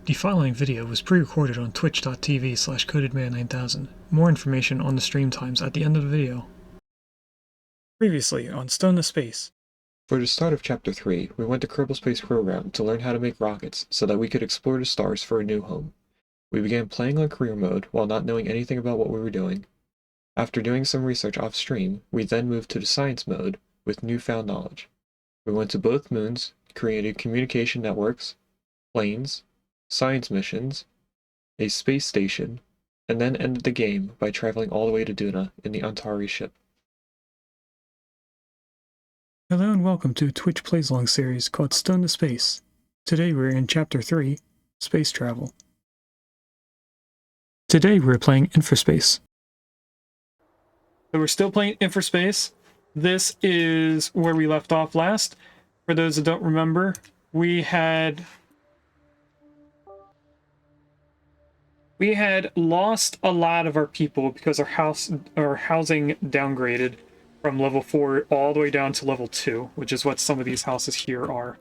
The following video was pre-recorded on twitch.tv/codedman9000. More information on the stream times at the end of the video. Previously on Stone to Space. For the start of Chapter 3, we went to Kerbal Space Program to learn how to make rockets so that we could explore the stars for a new home. We began playing on career mode while not knowing anything about what we were doing. After doing some research off-stream, we then moved to the science mode with newfound knowledge. We went to both moons, created communication networks, planes, science missions, a space station, and then ended the game by traveling all the way to Duna in the Antari ship. Hello and welcome to a Twitch Plays Long series called Stone to Space. Today we're in Chapter 3, Space Travel. Today we're playing Infraspace. So we're still playing Infraspace. This is where we left off last. For those that don't remember, we had lost a lot of our people because our housing downgraded from level 4 all the way down to level 2, which is what some of these houses here are.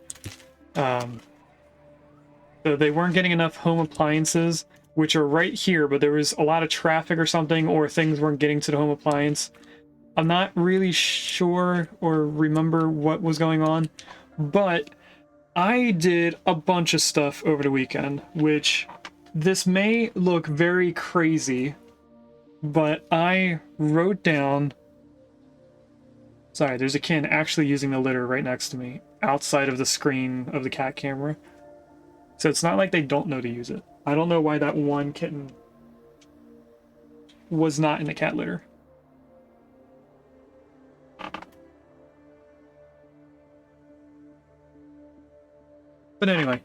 So they weren't getting enough home appliances, which are right here, but there was a lot of traffic or something, or things weren't getting to the home appliance. I'm not really sure or remember what was going on, but I did a bunch of stuff over the weekend, which this may look very crazy, but I wrote down... Sorry, there's a kitten actually using the litter right next to me, outside of the screen of the cat camera. So it's not like they don't know to use it. I don't know why that one kitten was not in the cat litter. But anyway,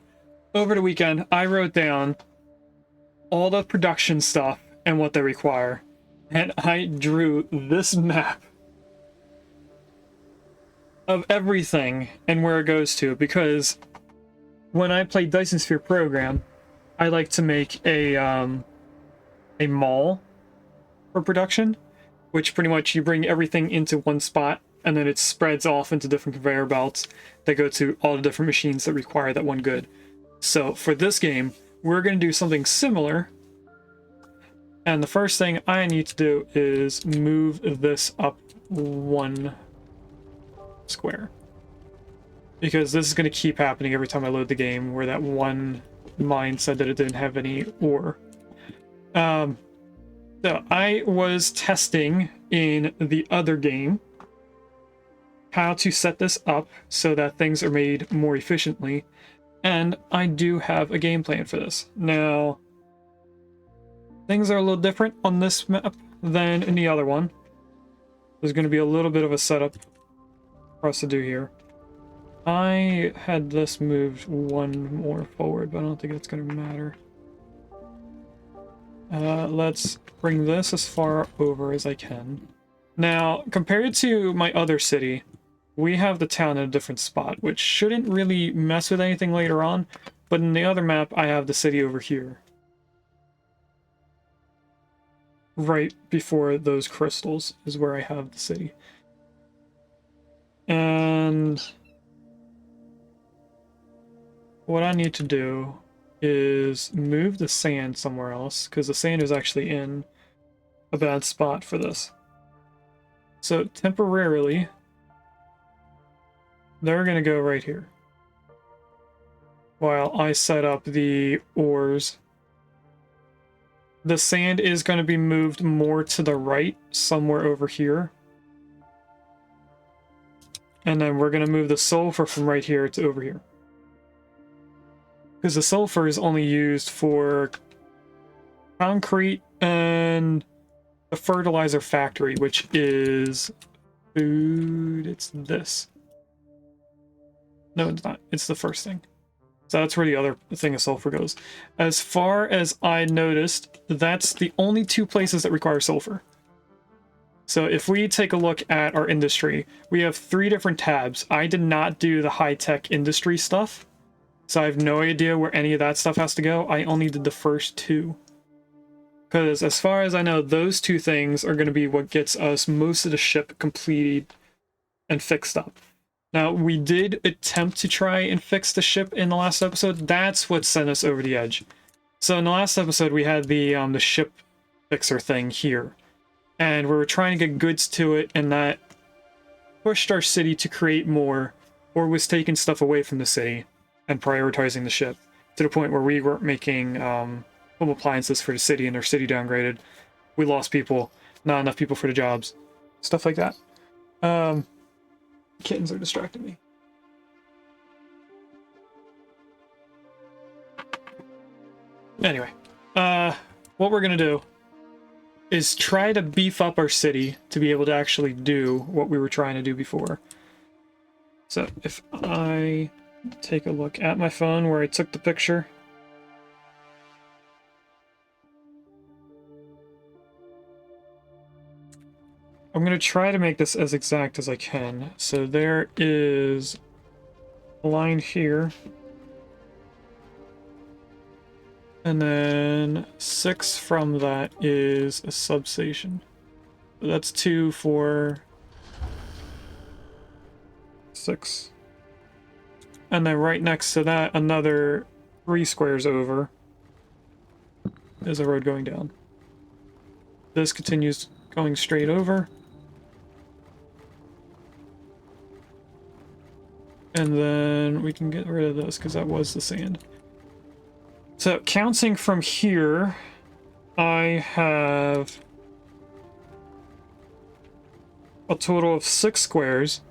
over the weekend, I wrote down all the production stuff and what they require, and I drew this map of everything and where it goes to, because when I play Dyson Sphere Program, I like to make a mall for production, which pretty much you bring everything into one spot and then it spreads off into different conveyor belts that go to all the different machines that require that one good. So for this game, we're going to do something similar, and the first thing I need to do is move this up 1 square, because this is going to keep happening every time I load the game, where that one mine said that it didn't have any ore. So I was testing in the other game how to set this up so that things are made more efficiently, and I do have a game plan for this. Now, things are a little different on this map than in the other one. There's going to be a little bit of a setup for us to do here. I had this moved 1 more forward, but I don't think it's going to matter. Let's bring this as far over as I can. Now, compared to my other city, we have the town in a different spot, which shouldn't really mess with anything later on, but in the other map, I have the city over here, right before those crystals is where I have the city. And what I need to do is move the sand somewhere else, because the sand is actually in a bad spot for this. So temporarily, they're going to go right here, while I set up the ores. The sand is going to be moved more to the right, somewhere over here. And then we're going to move the sulfur from right here to over here, because the sulfur is only used for concrete and the fertilizer factory, which is food. It's this. No, it's not. It's the first thing. So that's where the other thing of sulfur goes. As far as I noticed, that's the only 2 places that require sulfur. So if we take a look at our industry, we have 3 different tabs. I did not do the high-tech industry stuff, so I have no idea where any of that stuff has to go. I only did the first 2. Because as far as I know, those 2 things are going to be what gets us most of the ship completed and fixed up. Now, we did attempt to try and fix the ship in the last episode. That's what sent us over the edge. So in the last episode, we had the ship fixer thing here. And we were trying to get goods to it, and that pushed our city to create more, or was taking stuff away from the city and prioritizing the ship to the point where we weren't making home appliances for the city, and our city downgraded. We lost people, not enough people for the jobs, stuff like that. Kittens are distracting me. Anyway, what we're gonna do is try to beef up our city to be able to actually do what we were trying to do before. So if I take a look at my phone where I took the picture. I'm going to try to make this as exact as I can. So there is a line here. And then 6 from that is a substation. So that's 2, 4, 6. And then right next to that, another 3 squares over is a road going down. This continues going straight over. And then we can get rid of this because that was the sand. So counting from here, I have a total of 6 squares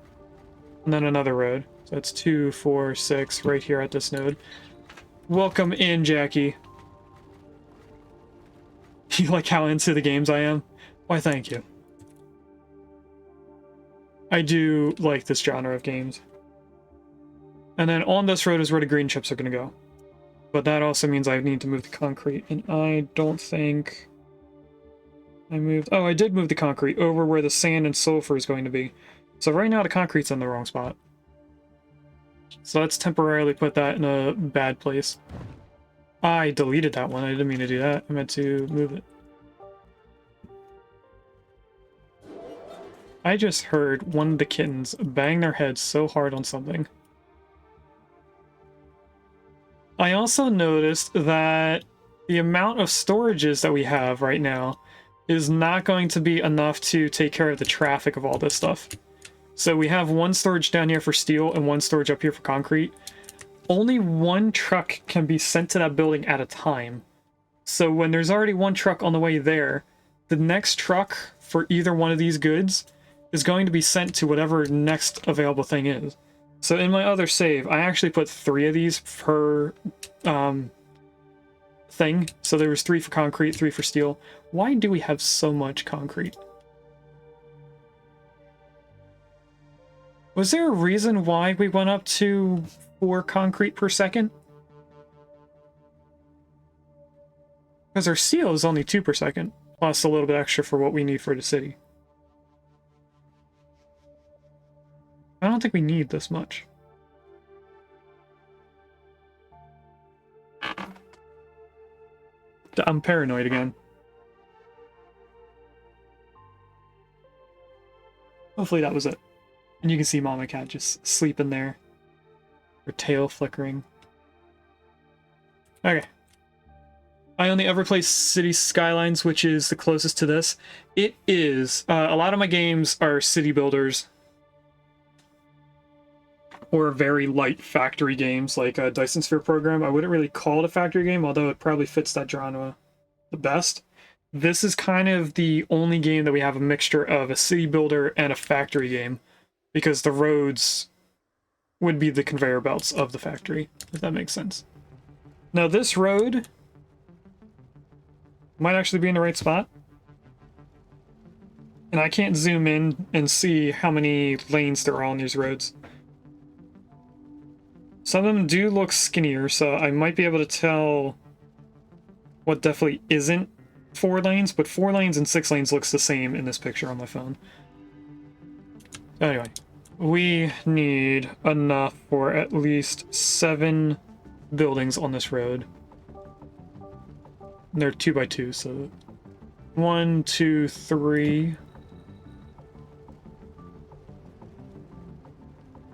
and then another road. So that's 2, 4, 6 right here at this node. Welcome in, Jackie. You like how into the games I am? Why, thank you. I do like this genre of games. And then on this road is where the green chips are going to go. But that also means I need to move the concrete. And I don't think I moved... Oh, I did move the concrete over where the sand and sulfur is going to be. So right now the concrete's in the wrong spot. So let's temporarily put that in a bad place. I deleted that one. I didn't mean to do that. I meant to move it. I just heard one of the kittens bang their heads so hard on something. I also noticed that the amount of storages that we have right now is not going to be enough to take care of the traffic of all this stuff. So we have 1 storage down here for steel and 1 storage up here for concrete. Only 1 truck can be sent to that building at a time. So when there's already 1 truck on the way there, the next truck for either one of these goods is going to be sent to whatever next available thing is. So in my other save, I actually put 3 of these per thing. So there was 3 for concrete, 3 for steel. Why do we have so much concrete? Was there a reason why we went up to 4 concrete per second? Because our steel is only 2 per second, plus a little bit extra for what we need for the city. I don't think we need this much. I'm paranoid again. Hopefully that was it. And you can see Mama Cat just sleeping there. Her tail flickering. Okay. I only ever play City Skylines, which is the closest to this. It is. A lot of my games are city builders. Or very light factory games, like a Dyson Sphere program. I wouldn't really call it a factory game, although it probably fits that genre the best. This is kind of the only game that we have a mixture of a city builder and a factory game, because the roads would be the conveyor belts of the factory, if that makes sense. Now this road might actually be in the right spot. And I can't zoom in and see how many lanes there are on these roads. Some of them do look skinnier, so I might be able to tell what definitely isn't 4 lanes, but 4 lanes and 6 lanes looks the same in this picture on my phone. Anyway, we need enough for at least 7 buildings on this road. And they're 2 by 2, so 1, 2, 3.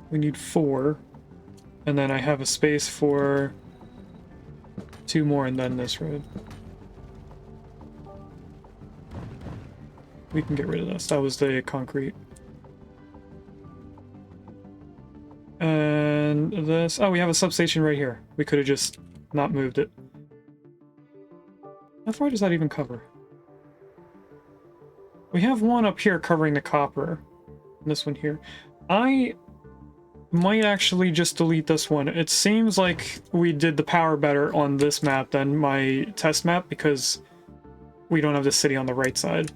We need 4. And then I have a space for 2 more and then this road. We can get rid of this. That was the concrete. And this... Oh, we have a substation right here. We could have just not moved it. How far does that even cover? We have one up here covering the copper. And this one here. I might actually just delete this one. It seems like we did the power better on this map than my test map because we don't have the city on the right side.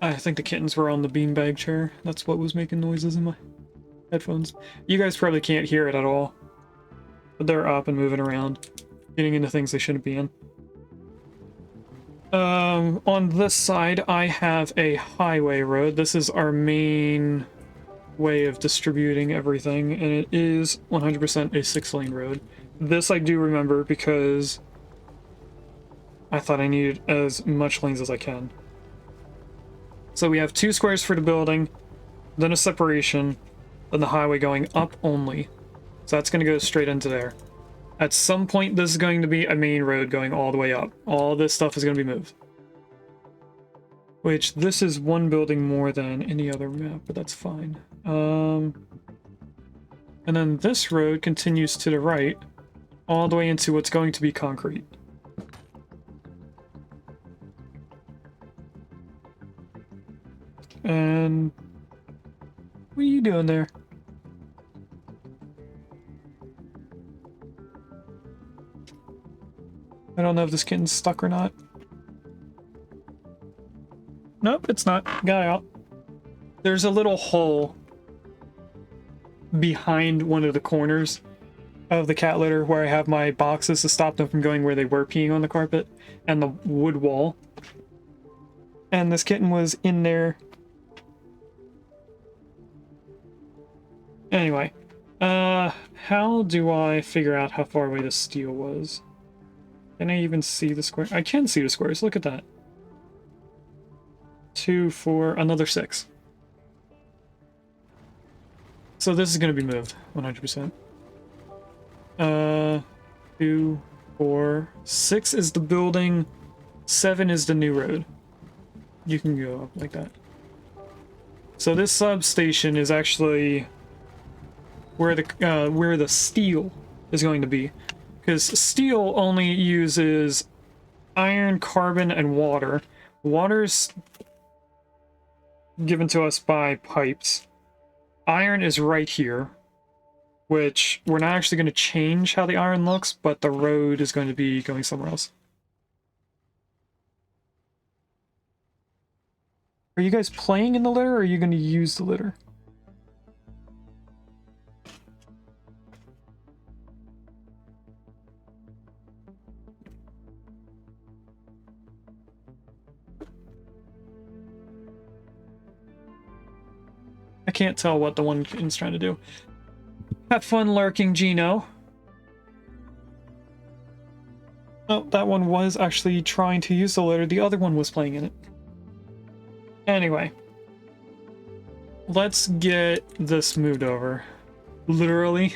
I think the kittens were on the beanbag chair. That's what was making noises in my headphones. You guys probably can't hear it at all. But they're up and moving around. Getting into things they shouldn't be in. On this side, I have a highway road. This is our main way of distributing everything. And it is 100% a 6-lane road. This I do remember because I thought I needed as much lanes as I can. So we have 2 squares for the building, then a separation, then the highway going up only. So that's going to go straight into there. At some point, this is going to be a main road going all the way up. All this stuff is going to be moved. Which, this is one building more than any other map, but that's fine. And then this road continues to the right, all the way into what's going to be concrete. And what are you doing there? I don't know if this kitten's stuck or not. Nope, it's not. Got out. There's a little hole behind one of the corners of the cat litter where I have my boxes to stop them from going where they were peeing on the carpet and the wood wall. And this kitten was in there. Anyway, how do I figure out how far away the steel was? Can I even see the square? I can see the squares, look at that. 2, 4, another 6. So this is going to be moved, 100%. 2, 4, 6 is the building, 7 is the new road. You can go up like that. So this substation is actually where the steel is going to be, because steel only uses iron, carbon, and water. Water's given to us by pipes. Iron is right here, which we're not actually going to change how the iron looks, but the road is going to be going somewhere else. Are you guys playing in the litter, or are you going to use the litter? I can't tell what the one is trying to do. Have fun lurking, Gino. Oh, that one was actually trying to use the litter. The other one was playing in it. Anyway. Let's get this moved over. Literally.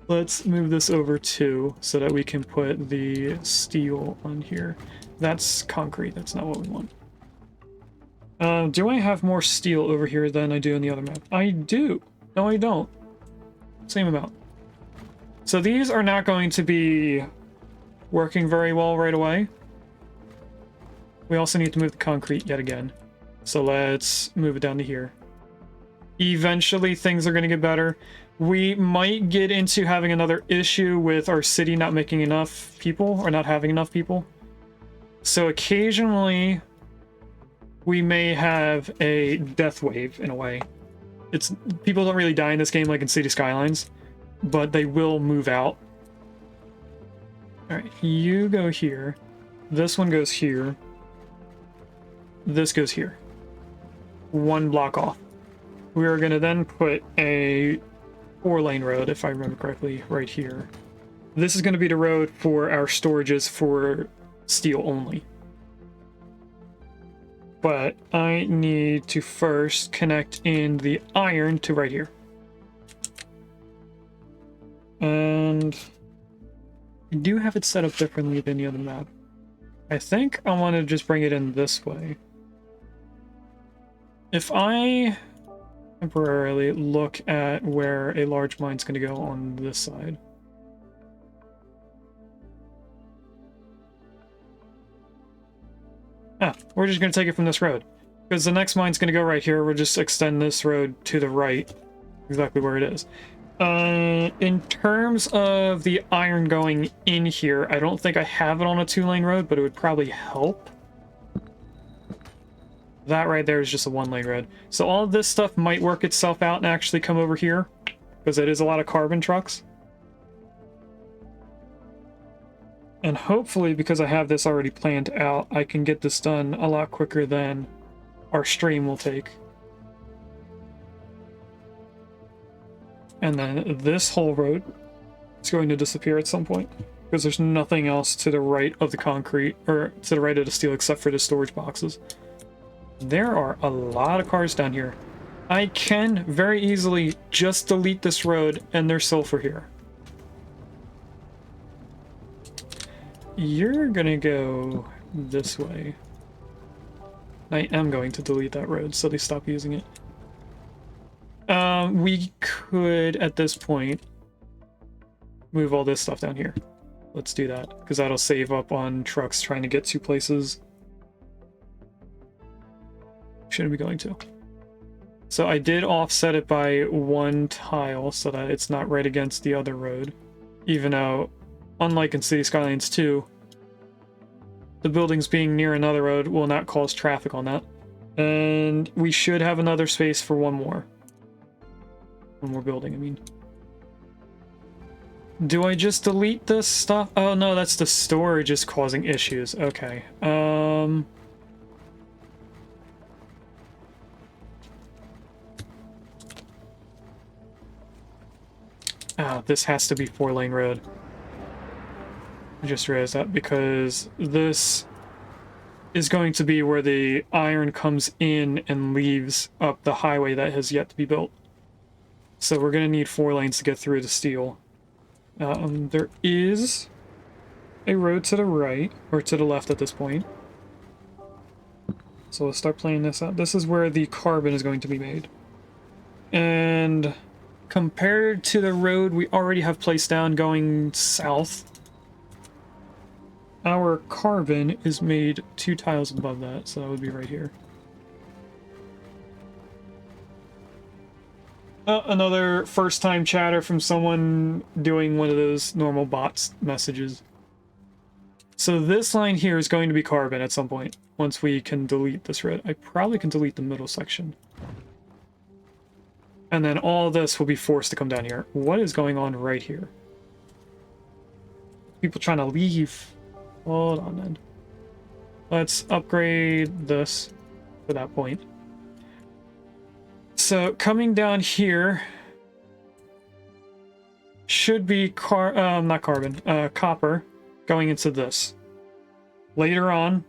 Let's move this over too, so that we can put the steel on here. That's concrete. That's not what we want. Do I have more steel over here than I do in the other map? I do. No, I don't. Same amount. So these are not going to be working very well right away. We also need to move the concrete yet again. So let's move it down to here. Eventually things are going to get better. We might get into having another issue with our city not making enough people, or not having enough people. So occasionally we may have a death wave in a way. It's people don't really die in this game like in City Skylines, but they will move out. Alright, you go here. This one goes here. This goes here. 1 block off. We are going to then put a 4-lane road, if I remember correctly, right here. This is going to be the road for our storages for steel only. But I need to first connect in the iron to right here. And I do have it set up differently than the other map. I think I want to just bring it in this way. If I temporarily look at where a large mine's going to go on this side. We're just going to take it from this road. Because the next mine's going to go right here. We'll just extend this road to the right. Exactly where it is. In terms of the iron going in here, I don't think I have it on a 2-lane road, but it would probably help. That right there is just a 1-lane road. So all of this stuff might work itself out and actually come over here, because it is a lot of carbon trucks. And hopefully, because I have this already planned out, I can get this done a lot quicker than our stream will take. And then this whole road is going to disappear at some point, because there's nothing else to the right of the concrete, or to the right of the steel, except for the storage boxes. There are a lot of cars down here. I can very easily just delete this road, and there's sulfur here. You're gonna go this way. I am going to delete that road so they stop using it. We could, at this point, move all this stuff down here. Let's do that, because that'll save up on trucks trying to get to places. Shouldn't be going to. So I did offset it by 1 tile so that it's not right against the other road. Even though, unlike in City Skylines 2, the buildings being near another road will not cause traffic on that. And we should have another space for one more. One more building, I mean. Do I just delete this stuff? Oh no, that's the storage is causing issues. Okay. This has to be 4-lane road. I just realized that, because this is going to be where the iron comes in and leaves up the highway that has yet to be built. So we're going to need 4 lanes to get through the steel. There is a road to the right, or to the left at this point. So let's start playing this out. This is where the carbon is going to be made. And compared to the road we already have placed down going south, our carbon is made 2 tiles above that, so that would be right here. Another first-time chatter from someone doing one of those normal bots messages. So this line here is going to be carbon at some point, once we can delete this road. I probably can delete the middle section. And then all this will be forced to come down here. What is going on right here? People trying to leave. Hold on then. Let's upgrade this to that point. So coming down here should be not carbon, copper going into this. Later on,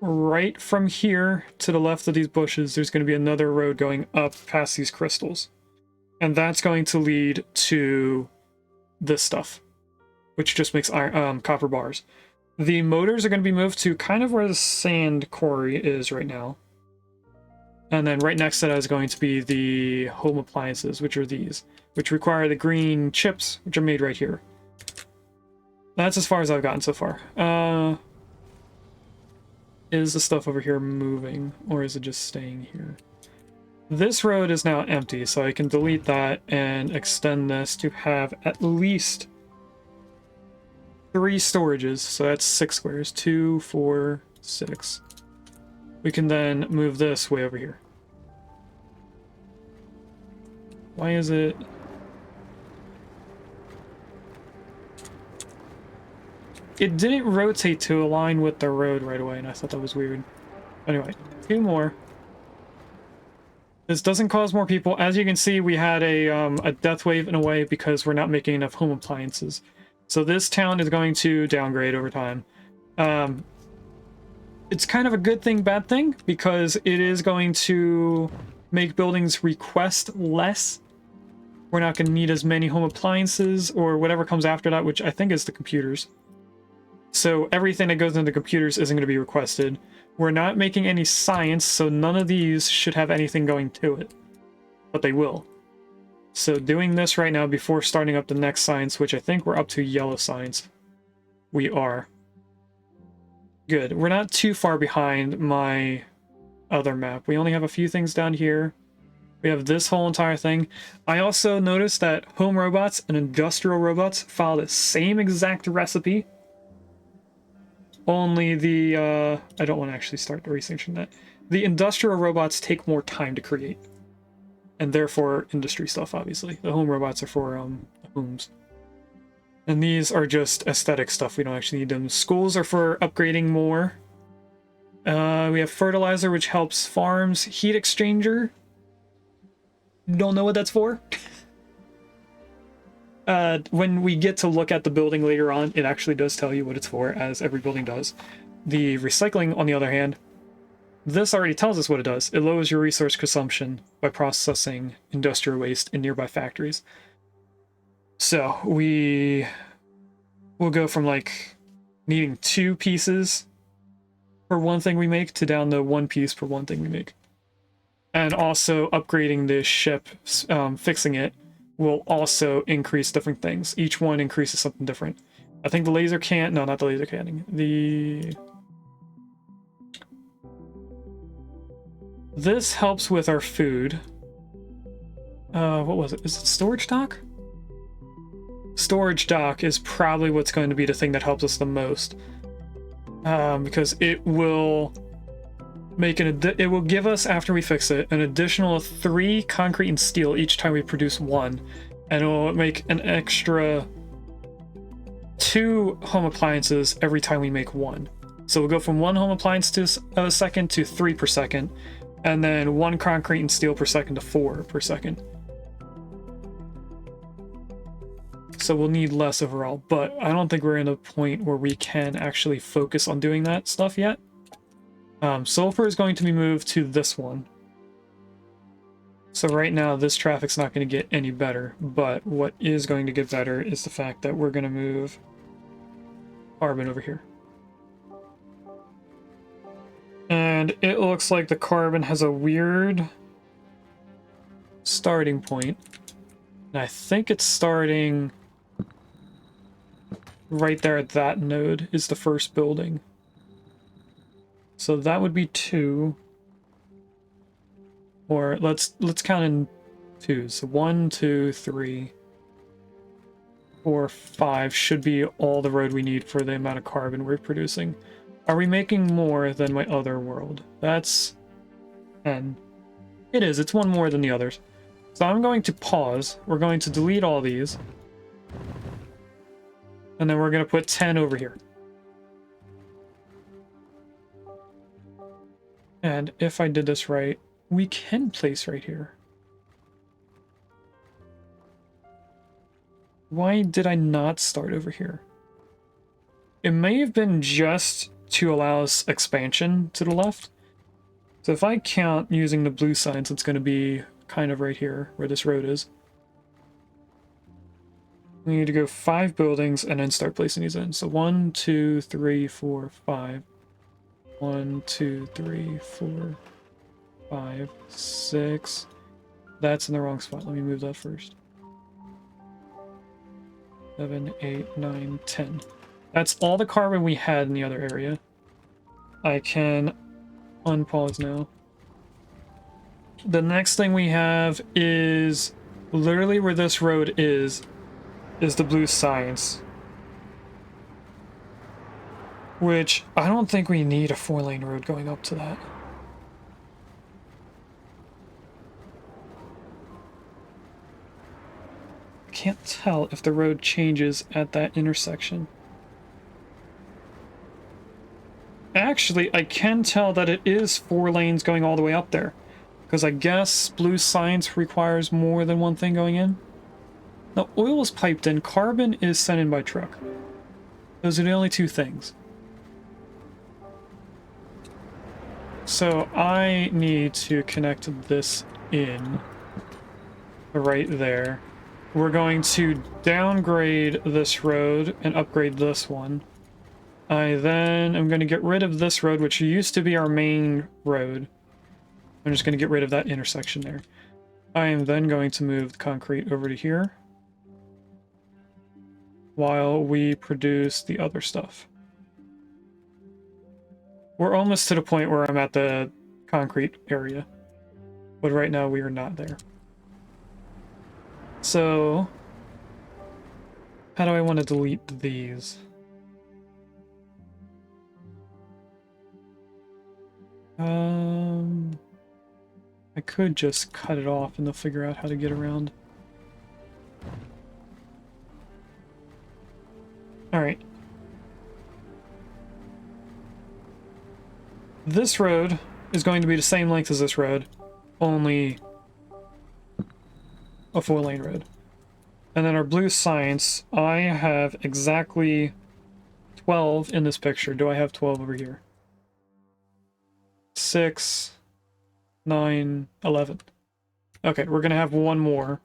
right from here to the left of these bushes, there's going to be another road going up past these crystals. And that's going to lead to this stuff, which just makes iron, copper bars. The motors are going to be moved to kind of where the sand quarry is right now. And then right next to that is going to be the home appliances, which are these, which require the green chips, which are made right here. That's as far as I've gotten so far. Is the stuff over here moving, or is it just staying here? This road is now empty, so I can delete that and extend this to have at least 3 storages, so that's 6 squares. 2, 4, 6. We can then move this way over here. Why is it... It didn't rotate to align with the road right away, and I thought that was weird. Anyway, 2 more. This doesn't cause more people. As you can see, we had a death wave in a way because we're not making enough home appliances. So this town is going to downgrade over time. It's kind of a good thing, bad thing, because it is going to make buildings request less. We're not going to need as many home appliances or whatever comes after that, which I think is the computers. So everything that goes into the computers isn't going to be requested. We're not making any science, so none of these should have anything going to it. But they will. So doing this right now before starting up the next science, which I think we're up to yellow science. We are. Good. We're not too far behind my other map. We only have a few things down here. We have this whole entire thing. I also noticed that home robots and industrial robots follow the same exact recipe. Only the, I don't want to actually start researching that. The industrial robots take more time to create. And therefore, industry stuff, obviously. The home robots are for, homes. And these are just aesthetic stuff. We don't actually need them. Schools are for upgrading more. We have fertilizer, which helps farms. Heat exchanger. Don't know what that's for. When we get to look at the building later on, it actually does tell you what it's for, as every building does. The recycling, on the other hand, this already tells us what it does. It lowers your resource consumption by processing industrial waste in nearby factories. So we will go from like needing 2 pieces per one thing we make to down to 1 piece per one thing we make. And also upgrading this ship, fixing it, will also increase different things. Each one increases something different. I think the laser cannon, no, not the laser cannon. This helps with our food. What was it? Is it storage dock? Storage dock is probably what's going to be the thing that helps us the most. Because it will make it will give us, after we fix it, an additional 3 concrete and steel each time we produce 1, and it will make an extra 2 home appliances every time we make 1. So we'll go from 1 home appliance a second to 3 per second, and then 1 concrete and steel per second to 4 per second. So we'll need less overall, but I don't think we're in a point where we can actually focus on doing that stuff yet. Sulfur is going to be moved to this one. So right now this traffic's not going to get any better, but what is going to get better is the fact that we're going to move carbon over here. And it looks like the carbon has a weird starting point. And I think it's starting right there at that node is the first building. So that would be 2. Or let's count in 2s. So 1, 2, 3, 4, 5 should be all the road we need for the amount of carbon we're producing. Are we making more than my other world? That's 10. It is. It's 1 more than the others. So I'm going to pause. We're going to delete all these. And then we're going to put 10 over here. And if I did this right, we can place right here. Why did I not start over here? It may have been just to allow us expansion to the left. So if I count using the blue signs, it's going to be kind of right here where this road is. We need to go 5 buildings and then start placing these in. So 1, 2, 3, 4, 5. 1, 2, 3, 4, 5, 6. That's in the wrong spot. Let me move that first. 7, 8, 9, 10. That's all the carbon we had in the other area. I can unpause now. The next thing we have is literally where this road is the blue science. Which, I don't think we need a 4-lane road going up to that. I can't tell if the road changes at that intersection. Actually, I can tell that it is 4 lanes going all the way up there. Because I guess blue science requires more than one thing going in. No, oil is piped in, carbon is sent in by truck. Those are the only two things. So I need to connect this in right there. We're going to downgrade this road and upgrade this one. I then am going to get rid of this road, which used to be our main road. I'm just going to get rid of that intersection there. I am then going to move the concrete over to here while we produce the other stuff. We're almost to the point where I'm at the concrete area, but right now we are not there. So, how do I want to delete these? I could just cut it off and they'll figure out how to get around. Alright. This road is going to be the same length as this road, only a 4-lane road. And then our blue science, I have exactly 12 in this picture. Do I have 12 over here? 6, 9, 11. Okay, we're gonna have one more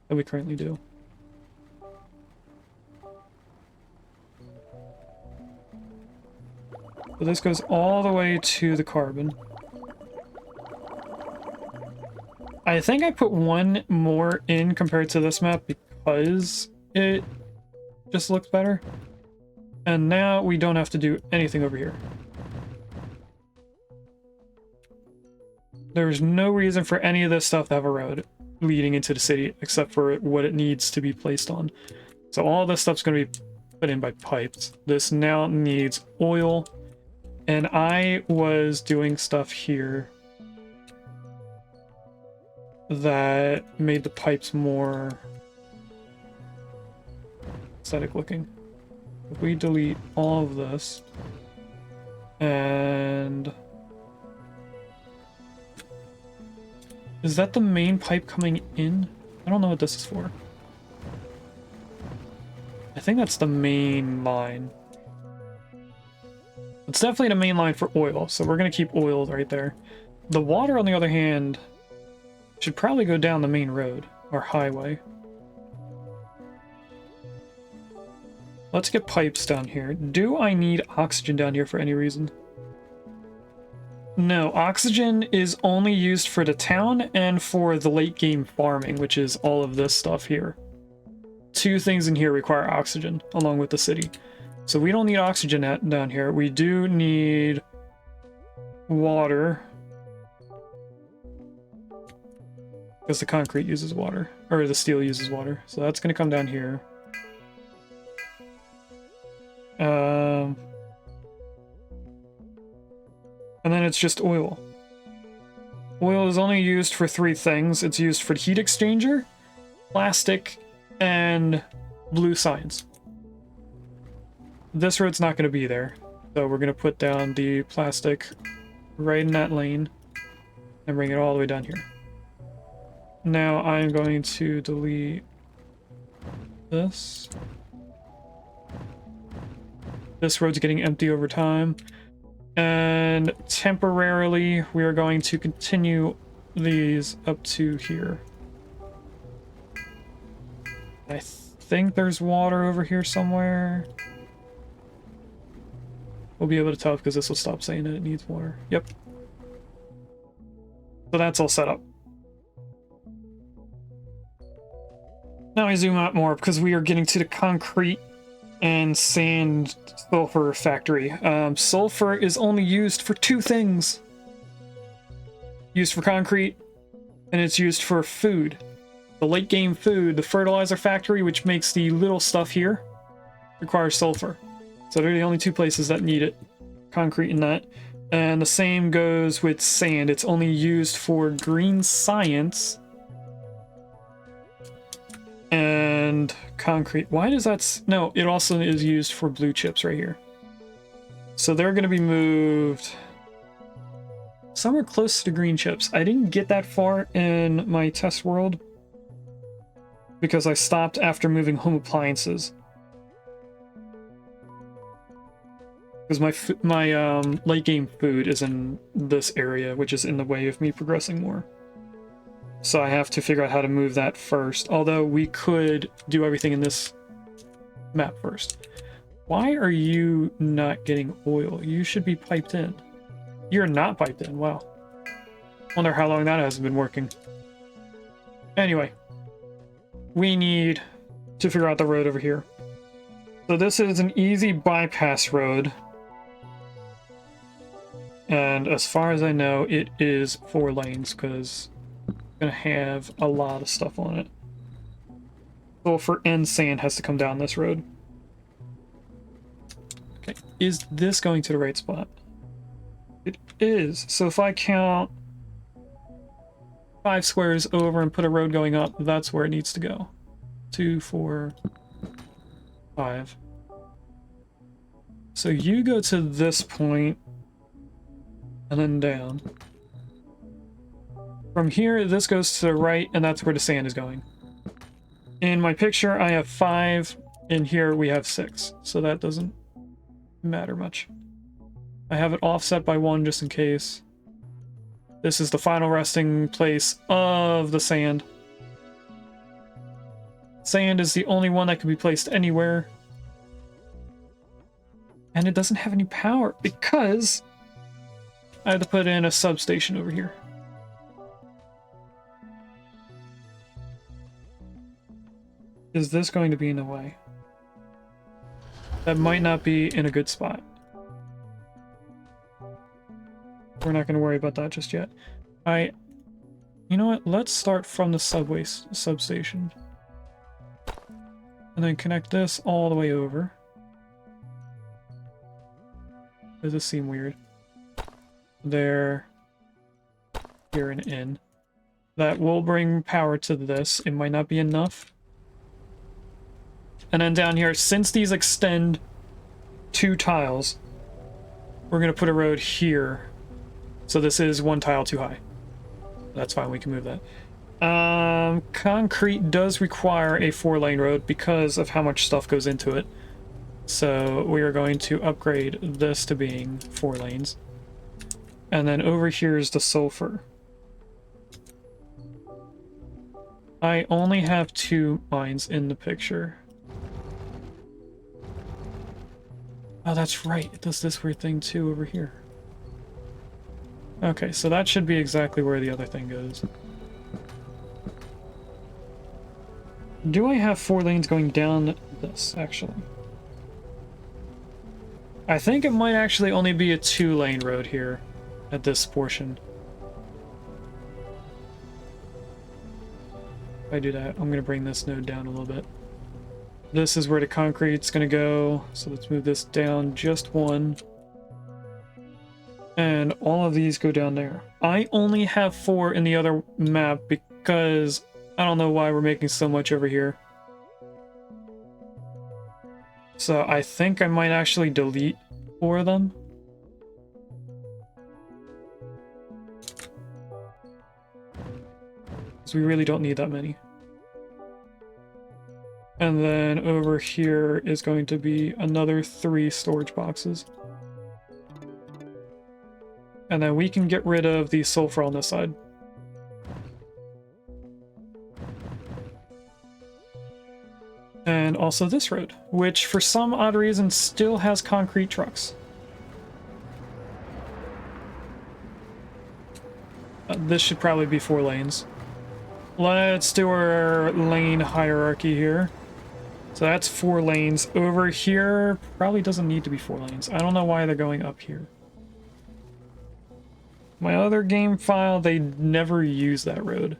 than we currently do. So this goes all the way to the carbon. I think I put one more in compared to this map because it just looks better. And now we don't have to do anything over here. There's no reason for any of this stuff to have a road leading into the city except for what it needs to be placed on. So all this stuff's going to be put in by pipes. This now needs oil. And I was doing stuff here that made the pipes more aesthetic looking. If we delete all of this and is that the main pipe coming in? I don't know what this is for. I think that's the main line. It's definitely the main line for oil, so we're going to keep oil right there. The water, on the other hand, should probably go down the main road, or highway. Let's get pipes down here. Do I need oxygen down here for any reason? No, oxygen is only used for the town and for the late game farming, which is all of this stuff here. Two things in here require oxygen, along with the city. So we don't need oxygen down here. We do need water. Because the concrete uses water. Or the steel uses water. So that's going to come down here. And then it's just oil. Oil is only used for 3 things. It's used for the heat exchanger, plastic, and blue science. This road's not going to be there, so we're going to put down the plastic right in that lane and bring it all the way down here. Now I'm going to delete this. This road's getting empty over time. And temporarily, we are going to continue these up to here. I think there's water over here somewhere. We'll be able to tell because this will stop saying that it needs water. Yep. So that's all set up. Now I zoom out more because we are getting to the concrete and sand sulfur factory. Sulfur is only used for 2 things. Used for concrete, and it's used for food. The late game food, the fertilizer factory, which makes the little stuff here, requires sulfur. So they're the only 2 places that need it. Concrete and that. And the same goes with sand. It's only used for green science and concrete. Why does that... No, it also is used for blue chips right here. So they're going to be moved somewhere close to green chips. I didn't get that far in my test world because I stopped after moving home appliances. Because my late game food is in this area, which is in the way of me progressing more. So I have to figure out how to move that first. Although we could do everything in this map first. Why are you not getting oil? You should be piped in. You're not piped in. Wow. Wonder how long that hasn't been working. Anyway, we need to figure out the road over here. So this is an easy bypass road. And as far as I know, it is 4 lanes because it's going to have a lot of stuff on it. Sulfur and sand has to come down this road. Okay, is this going to the right spot? It is. So if I count 5 squares over and put a road going up, that's where it needs to go. 2, 4, 5. So you go to this point and then down. From here, this goes to the right, and that's where the sand is going. In my picture, I have 5, and here we have 6, so that doesn't matter much. I have it offset by 1 just in case. This is the final resting place of the sand. Sand is the only one that can be placed anywhere. And it doesn't have any power because I had to put in a substation over here. Is this going to be in the way? That might not be in a good spot. We're not going to worry about that just yet. You know what? Let's start from the substation. And then connect this all the way over. Does this seem weird? There. Here and in. That will bring power to this. It might not be enough. And then down here, since these extend 2 tiles, we're going to put a road here. So this is 1 tile too high. That's fine, we can move that. Concrete does require a 4-lane road because of how much stuff goes into it. So we are going to upgrade this to being 4 lanes. And then over here is the sulfur. I only have 2 mines in the picture. Oh, that's right. It does this weird thing too over here. Okay, so that should be exactly where the other thing goes. Do I have 4 lanes going down this, actually? I think it might actually only be a 2-lane road here at this portion. If I do that, I'm going to bring this node down a little bit. This is where the concrete's going to go, so let's move this down just 1. And all of these go down there. I only have 4 in the other map because I don't know why we're making so much over here. So I think I might actually delete 4 of them. Because we really don't need that many. And then over here is going to be another 3 storage boxes. And then we can get rid of the sulfur on this side. And also this road, which for some odd reason still has concrete trucks. This should probably be 4 lanes. Let's do our lane hierarchy here. So that's 4 lanes. Over here probably doesn't need to be 4 lanes. I don't know why they're going up here. My other game file, they never use that road.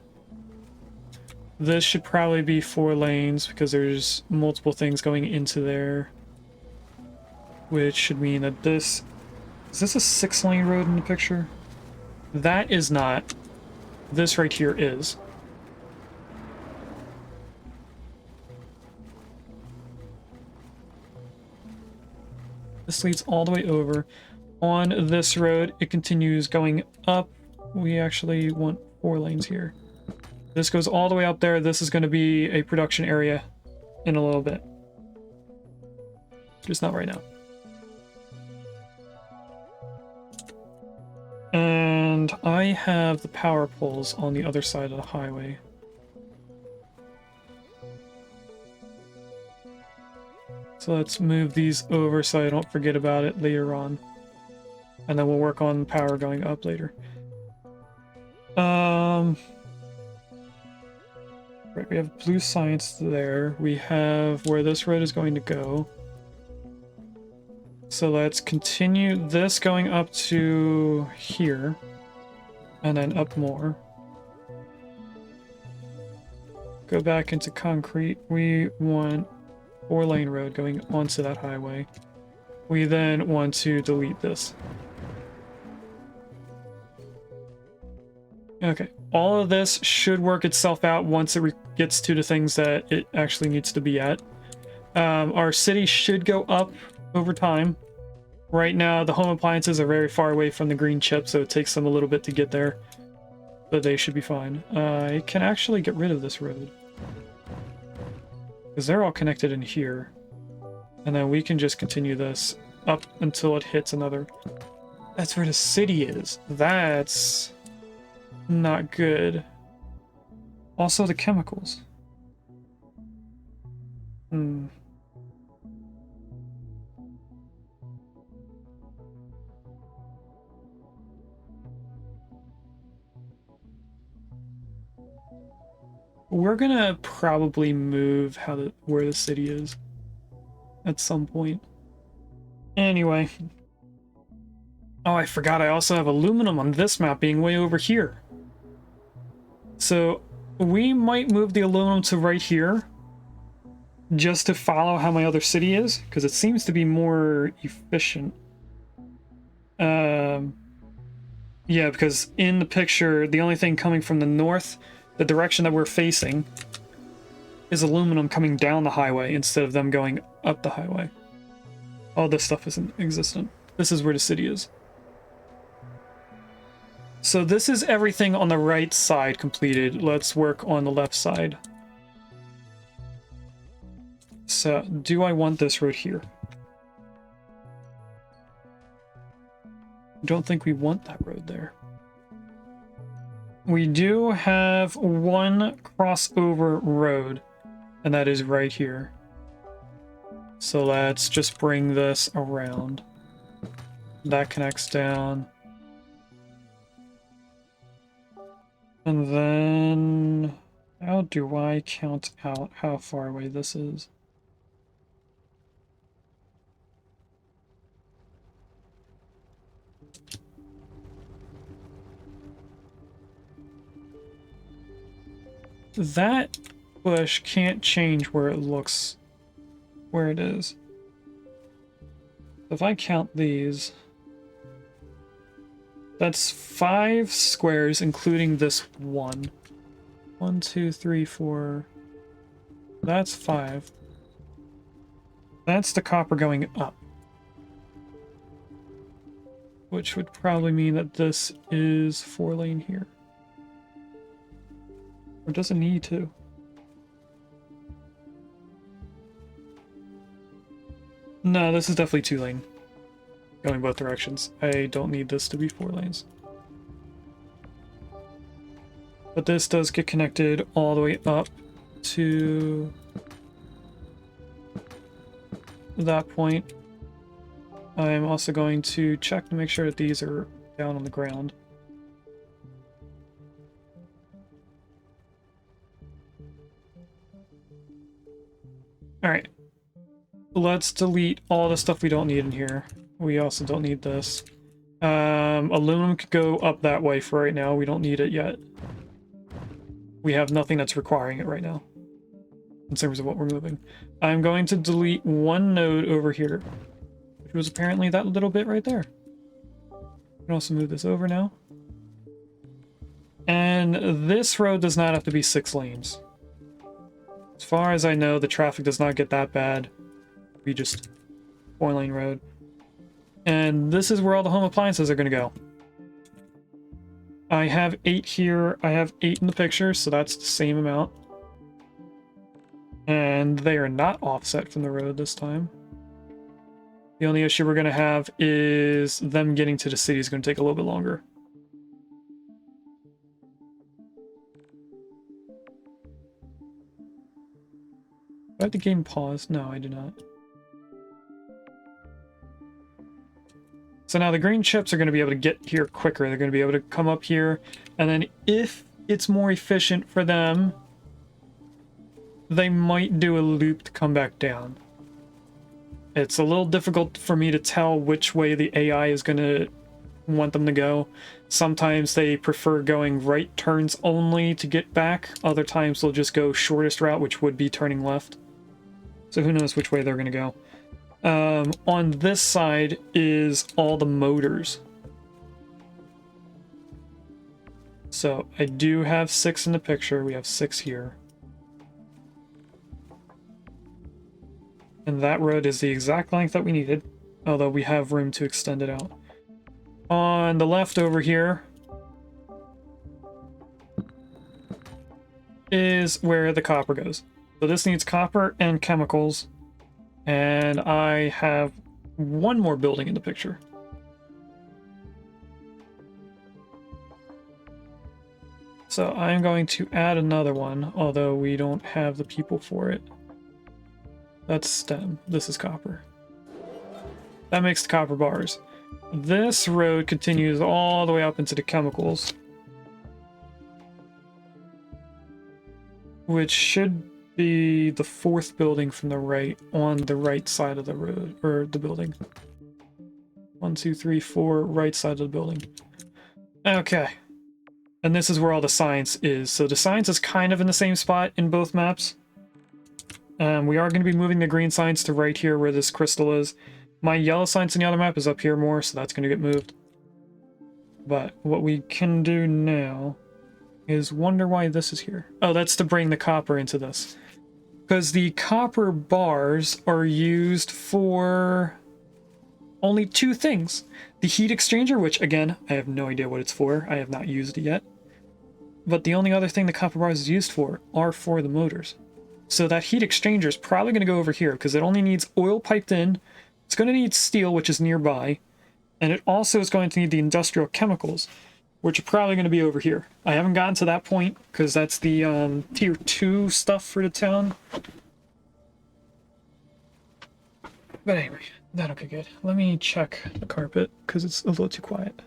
This should probably be 4 lanes because there's multiple things going into there. Which should mean that this... Is this a 6-lane road in the picture? That is not. This right here is. This leads all the way over. On this road, it continues going up. We actually want 4 lanes here. This goes all the way up there. This is going to be a production area in a little bit. Just not right now. And I have the power poles on the other side of the highway. So let's move these over so I don't forget about it later on. And then we'll work on power going up later. Right, we have blue science there. We have where this road is going to go. So let's continue this going up to here. And then up more. Go back into concrete. We want 4-lane road going onto that highway. We then want to delete this. Okay, all of this should work itself out once it gets to the things that it actually needs to be at. Our city should go up over time. Right now, the home appliances are very far away from the green chip, so it takes them a little bit to get there. But they should be fine. I can actually get rid of this road. Because they're all connected in here. And then we can just continue this up until it hits another. That's where the city is. That's not good. Also the chemicals. We're gonna probably move where the city is at some point. Anyway. Oh, I forgot I also have aluminum on this map being way over here. So we might move the aluminum to right here just to follow how my other city is, because it seems to be more efficient. Yeah, because in the picture, the only thing coming from the north, the direction that we're facing, is aluminum coming down the highway instead of them going up the highway. All this stuff isn't existent. This is where the city is. So this is everything on the right side completed. Let's work on the left side. So, do I want this road here? I don't think we want that road there. We do have one crossover road, and that is right here. So let's just bring this around. That connects down. And then, how do I count out how far away this is? That bush can't change where it looks, where it is. If I count these, that's 5 squares, including this one. 1, 2, 3, 4. That's 5. That's the copper going up. Which would probably mean that this is 4-lane here. Or does it need to? No, this is definitely 2-lane. Going both directions. I don't need this to be 4 lanes. But this does get connected all the way up to that point. I'm also going to check to make sure that these are down on the ground. Alright. Let's delete all the stuff we don't need in here. We also don't need this. Aluminum could go up that way for right now. We don't need it yet. We have nothing that's requiring it right now, in terms of what we're moving. I'm going to delete one node over here, which was apparently that little bit right there. We can also move this over now. And this road does not have to be 6 lanes. As far as I know, the traffic does not get that bad. It'd be just 4-lane road. And this is where all the home appliances are going to go. I have 8 here. I have 8 in the picture, so that's the same amount. And they are not offset from the road this time. The only issue we're going to have is them getting to the city is going to take a little bit longer. Do I have the game paused? No, I do not. So now the green chips are going to be able to get here quicker. They're going to be able to come up here. And then if it's more efficient for them, they might do a loop to come back down. It's a little difficult for me to tell which way the AI is going to want them to go. Sometimes they prefer going right turns only to get back. Other times they'll just go shortest route, which would be turning left. So who knows which way they're going to go. On this side is all the motors. So I do have 6 in the picture. We have 6 here. And that road is the exact length that we needed, although we have room to extend it out. On the left over here is where the copper goes. So this needs copper and chemicals. And I have 1 more building in the picture. So I'm going to add another one, although we don't have the people for it. That's stem. This is copper. That makes the copper bars. This road continues all the way up into the chemicals, which should be the 4th building from the right, on the right side of the road, or the building. 1, 2, 3, 4, right side of the building. Okay. And this is where all the science is. So the science is kind of in the same spot in both maps. We are going to be moving the green science to right here where this crystal is. My yellow science in the other map is up here more, so that's going to get moved. But what we can do now is wonder why this is here. Oh, that's to bring the copper into this. Because the copper bars are used for only 2 things. The heat exchanger, which again, I have no idea what it's for. I have not used it yet. But the only other thing the copper bars is used for are for the motors. So that heat exchanger is probably going to go over here because it only needs oil piped in. It's going to need steel, which is nearby. And it also is going to need the industrial chemicals, which are probably going to be over here. I haven't gotten to that point because that's the tier 2 stuff for the town. But anyway, that'll be good. Let me check the carpet because it's a little too quiet.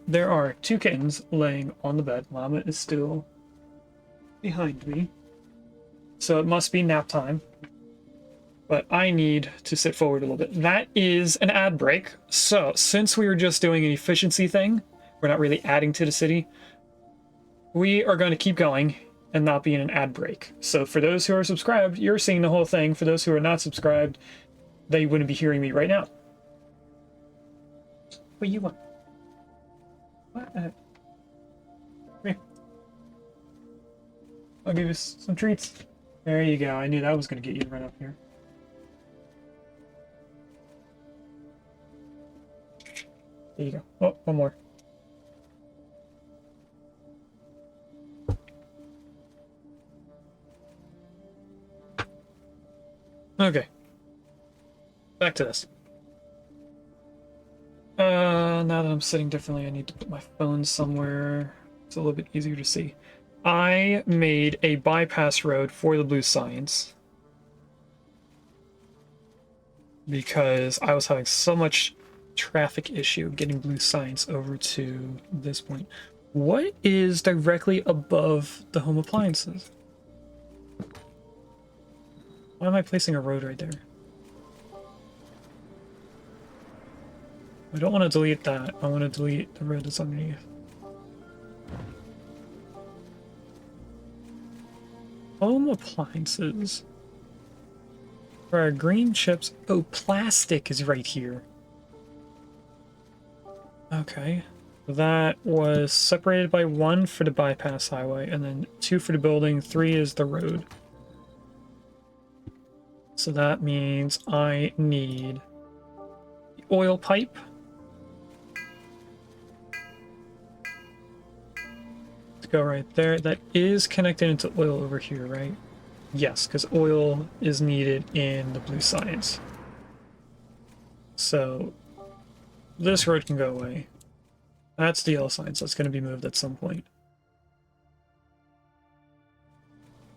There are 2 kittens laying on the bed. Mama is still behind me. So it must be nap time. But I need to sit forward a little bit. That is an ad break. So since we were just doing an efficiency thing, we're not really adding to the city, we are going to keep going and not be in an ad break. So for those who are subscribed, you're seeing the whole thing. For those who are not subscribed, they wouldn't be hearing me right now. What you want? What? Come here. I'll give you some treats. There you go. I knew that was going to get you right up here. There you go. Oh, one more. Okay. Back to this. Now that I'm sitting differently, I need to put my phone somewhere. It's a little bit easier to see. I made a bypass road for the blue science because I was having so much traffic issue getting blue science over to this point. What is directly above the home appliances? Why am I placing a road right there? I don't want to delete that. I want to delete the road that's underneath. Home appliances. For our green chips. Oh, plastic is right here. Okay. That was separated by 1 for the bypass highway, and then 2 for the building, 3 is the road. So that means I need the oil pipe. To go right there. That is connected into oil over here, right? Yes, because oil is needed in the blue science. So this road can go away. That's the yellow science. That's going to be moved at some point.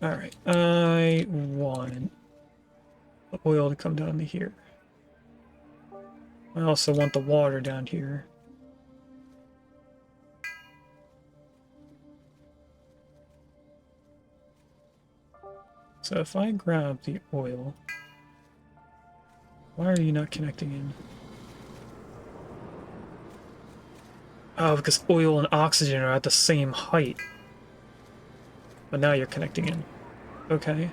Alright, I want the oil to come down to here. I also want the water down here. So if I grab the oil, why are you not connecting in? Oh, because oil and oxygen are at the same height. But now you're connecting in. Okay.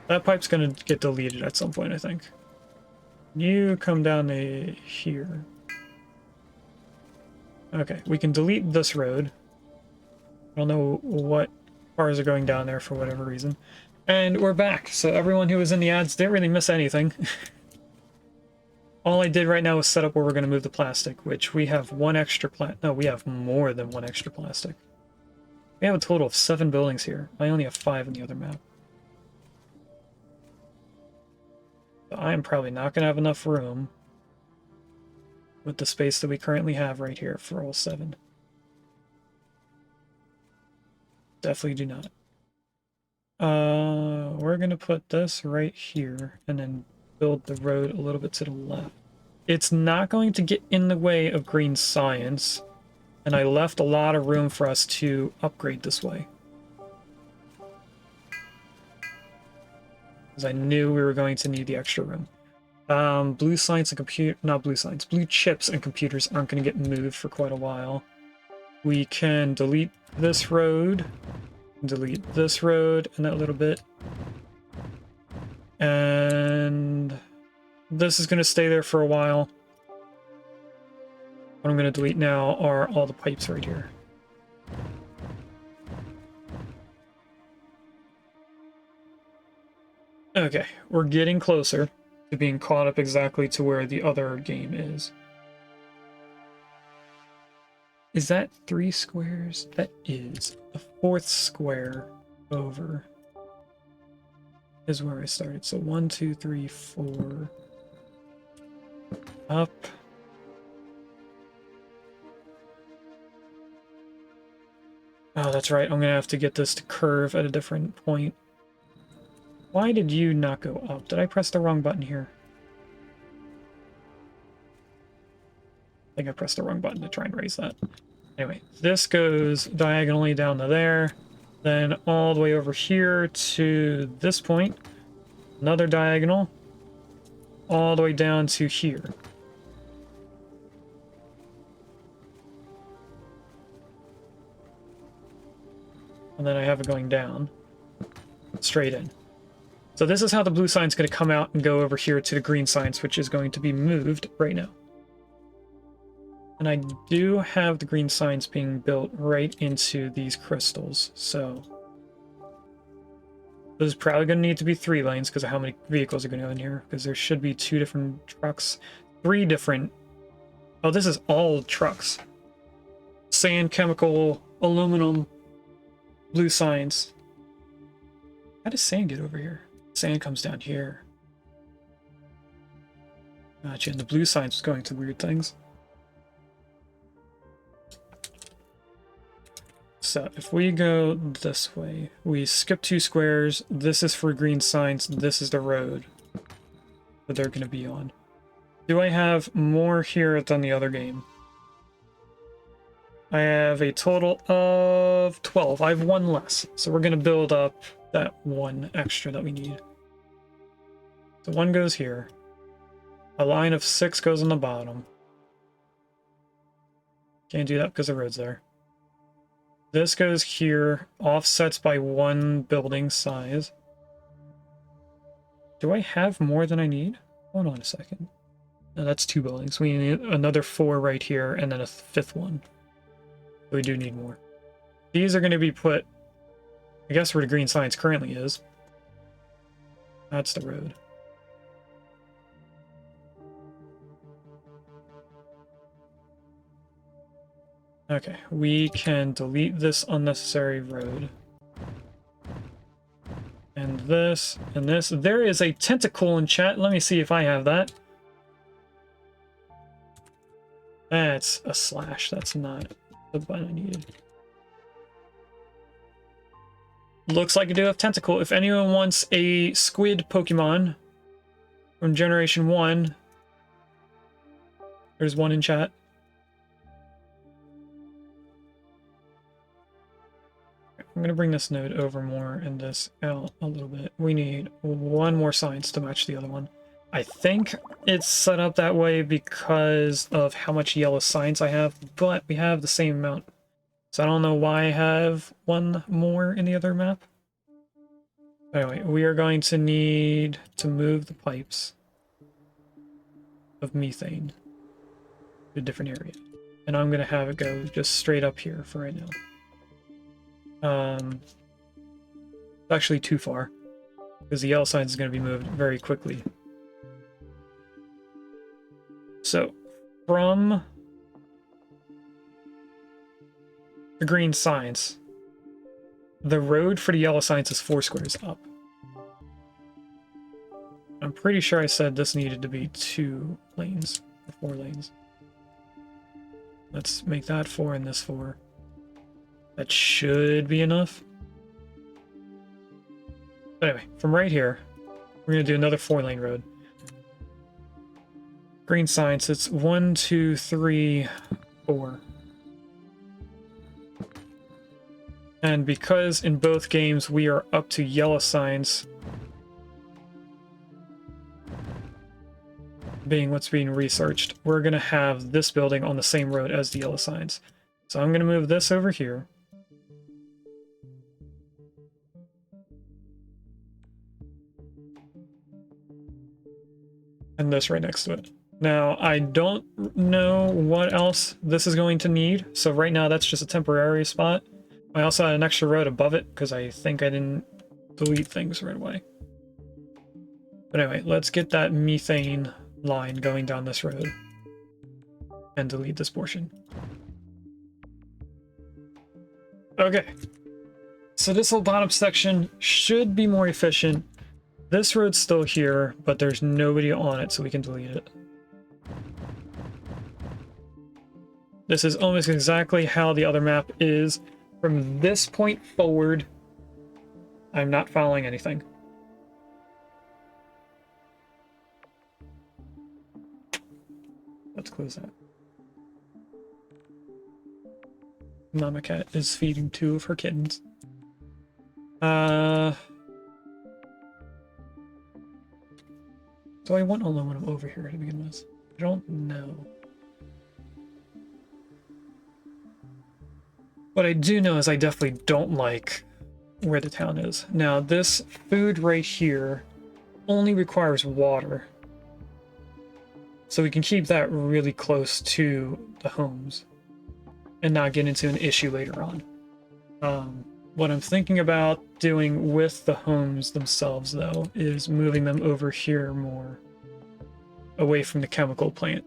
That pipe's gonna get deleted at some point, I think. You come down to here. Okay, we can delete this road. I don't know what cars are going down there for whatever reason. And we're back, so everyone who was in the ads didn't really miss anything. All I did right now is set up where we're going to move the plastic, which we have one extra no, we have more than one extra plastic. We have a total of 7 buildings here. I only have 5 in the other map. So I am probably not going to have enough room with the space that we currently have right here for all 7. Definitely do not. We're going to put this right here and then build the road a little bit to the left. It's not going to get in the way of green science, and I left a lot of room for us to upgrade this way. Because I knew we were going to need the extra room. Blue science and blue chips and computers aren't going to get moved for quite a while. We can delete this road, delete this road and that little bit. And this is going to stay there for a while. What I'm going to delete now are all the pipes right here. Okay, we're getting closer to being caught up exactly to where the other game is. Is that 3 squares? That is. The 4th square over is where I started. So 1, 2, 3, 4. Up. Oh, that's right. I'm going to have to get this to curve at a different point. Why did you not go up? Did I press the wrong button here? I think I pressed the wrong button to try and raise that. Anyway, this goes diagonally down to there, then all the way over here to this point, another diagonal, all the way down to here. And then I have it going down, straight in. So this is how the blue sign's going to come out and go over here to the green signs, which is going to be moved right now. And I do have the green signs being built right into these crystals, so there's probably going to need to be 3 lanes because of how many vehicles are going to go in here, because there should be 2 different trucks, 3 different... Oh, this is all trucks. Sand, chemical, aluminum, blue signs. How does sand get over here? Sand comes down here. Gotcha, and the blue signs was going to weird things. So if we go this way, we skip 2 squares, this is for green signs, this is the road that they're going to be on. Do I have more here than the other game? I have a total of 12. I have 1 less, so we're going to build up that 1 extra that we need. So 1 goes here. A line of 6 goes on the bottom. Can't do that because the road's there. This goes here, offsets by 1 building size. Do I have more than I need? Hold on a second. No, that's 2 buildings. We need another 4 right here, and then a 5th one. We do need more. These are going to be put, I guess, where the green science currently is. That's the road. Okay, we can delete this unnecessary road. And this, and this. There is a tentacle in chat. Let me see if I have that. That's a slash. That's not the button I needed. Looks like I do have tentacle. If anyone wants a squid Pokemon from Generation 1, there's one in chat. I'm going to bring this node over more and this out a little bit. We need one more science to match the other one. I think it's set up that way because of how much yellow science I have, but we have the same amount. So I don't know why I have one more in the other map. Anyway, we are going to need to move the pipes of methane to a different area. And I'm going to have it go just straight up here for right now. It's actually too far because the yellow sign is going to be moved very quickly. So from the green signs, the road for the yellow signs is 4 squares up. I'm pretty sure I said this needed to be 2 lanes or 4 lanes. Let's make that 4 and this 4. That should be enough. But anyway, from right here, we're going to do another 4-lane road. Green signs, it's 1, 2, 3, 4. And because in both games we are up to yellow signs being what's being researched, we're going to have this building on the same road as the yellow signs. So I'm going to move this over here. And this right next to it. Now, I don't know what else this is going to need, so right now that's just a temporary spot. I also had an extra road above it, because I think I didn't delete things right away. But anyway, let's get that methane line going down this road. And delete this portion. Okay. So this whole bottom section should be more efficient. This road's still here, but there's nobody on it, so we can delete it. This is almost exactly how the other map is. From this point forward, I'm not following anything. Let's close that. Mama Cat is feeding 2 of her kittens. Do I want aluminum over here to begin with? I don't know. What I do know is I definitely don't like where the town is. Now, this food right here only requires water. So we can keep that really close to the homes and not get into an issue later on. What I'm thinking about doing with the homes themselves, though, is moving them over here more away from the chemical plant.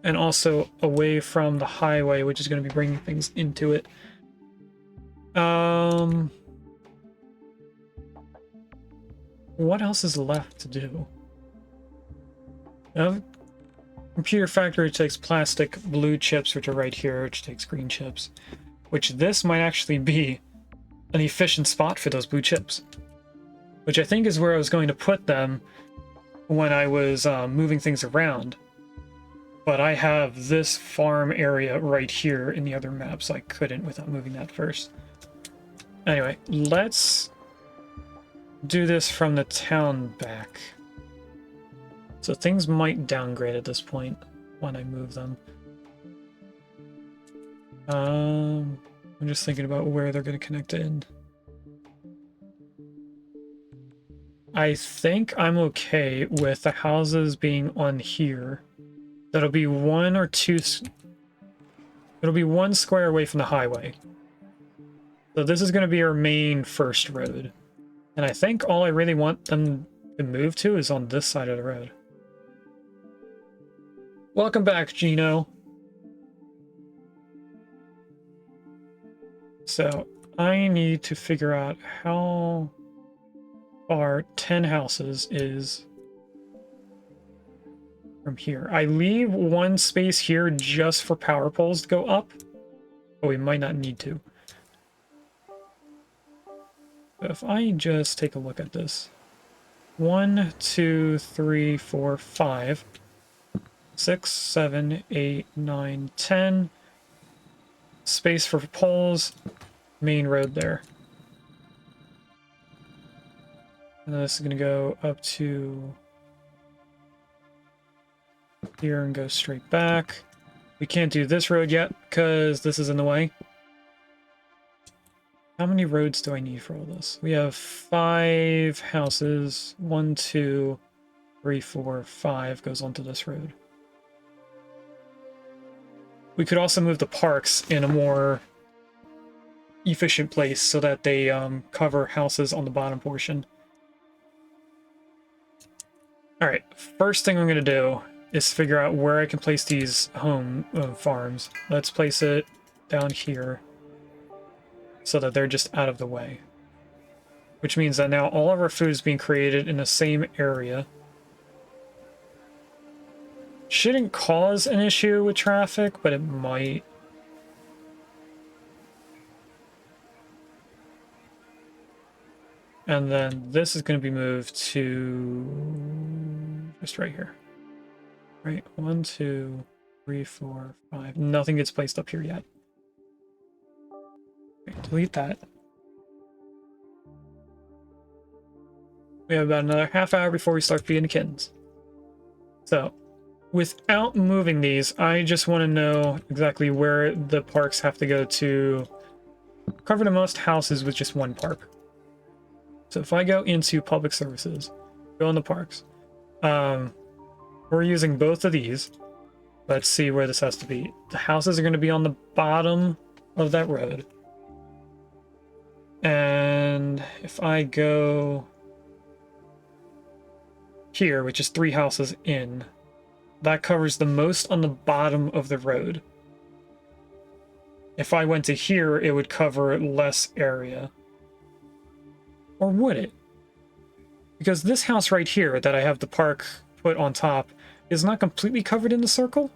And also away from the highway, which is going to be bringing things into it. What else is left to do? Computer factory takes plastic blue chips, which are right here, which takes green chips. Which this might actually be an efficient spot for those blue chips. Which I think is where I was going to put them when I was moving things around. But I have this farm area right here in the other map, so I couldn't without moving that first. Anyway, let's do this from the town back. So things might downgrade at this point when I move them. I'm just thinking about where they're going to connect in. I think I'm okay with the houses being on here. That'll be 1 or 2... It'll be 1 square away from the highway. So this is going to be our main first road. And I think all I really want them to move to is on this side of the road. Welcome back, Gino. So I need to figure out how far 10 houses is from here. I leave one space here just for power poles to go up, but we might not need to. So if I just take a look at this. 1, 2, 3, 4, 5, 6, 7, 8, 9, 10. Space for poles. Main road there. And this is going to go up to here and go straight back. We can't do this road yet because this is in the way. How many roads do I need for all this? We have 5 houses. 1, 2, 3, 4, 5 goes onto this road. We could also move the parks in a more efficient place so that they cover houses on the bottom portion. Alright, first thing I'm going to do is figure out where I can place these home farms. Let's place it down here so that they're just out of the way. Which means that now all of our food is being created in the same area. Shouldn't cause an issue with traffic, but it might. And then this is going to be moved to just right here. Right, 1, 2, 3, 4, 5. Nothing gets placed up here yet. Okay, delete that. We have about another half hour before we start feeding the kittens. So, without moving these, I just want to know exactly where the parks have to go to cover the most houses with just one park. So if I go into public services, go in the parks, we're using both of these. Let's see where this has to be. The houses are going to be on the bottom of that road. And if I go here, which is 3 houses in, that covers the most on the bottom of the road. If I went to here, it would cover less area. Or would it? Because this house right here that I have the park put on top is not completely covered in the circle.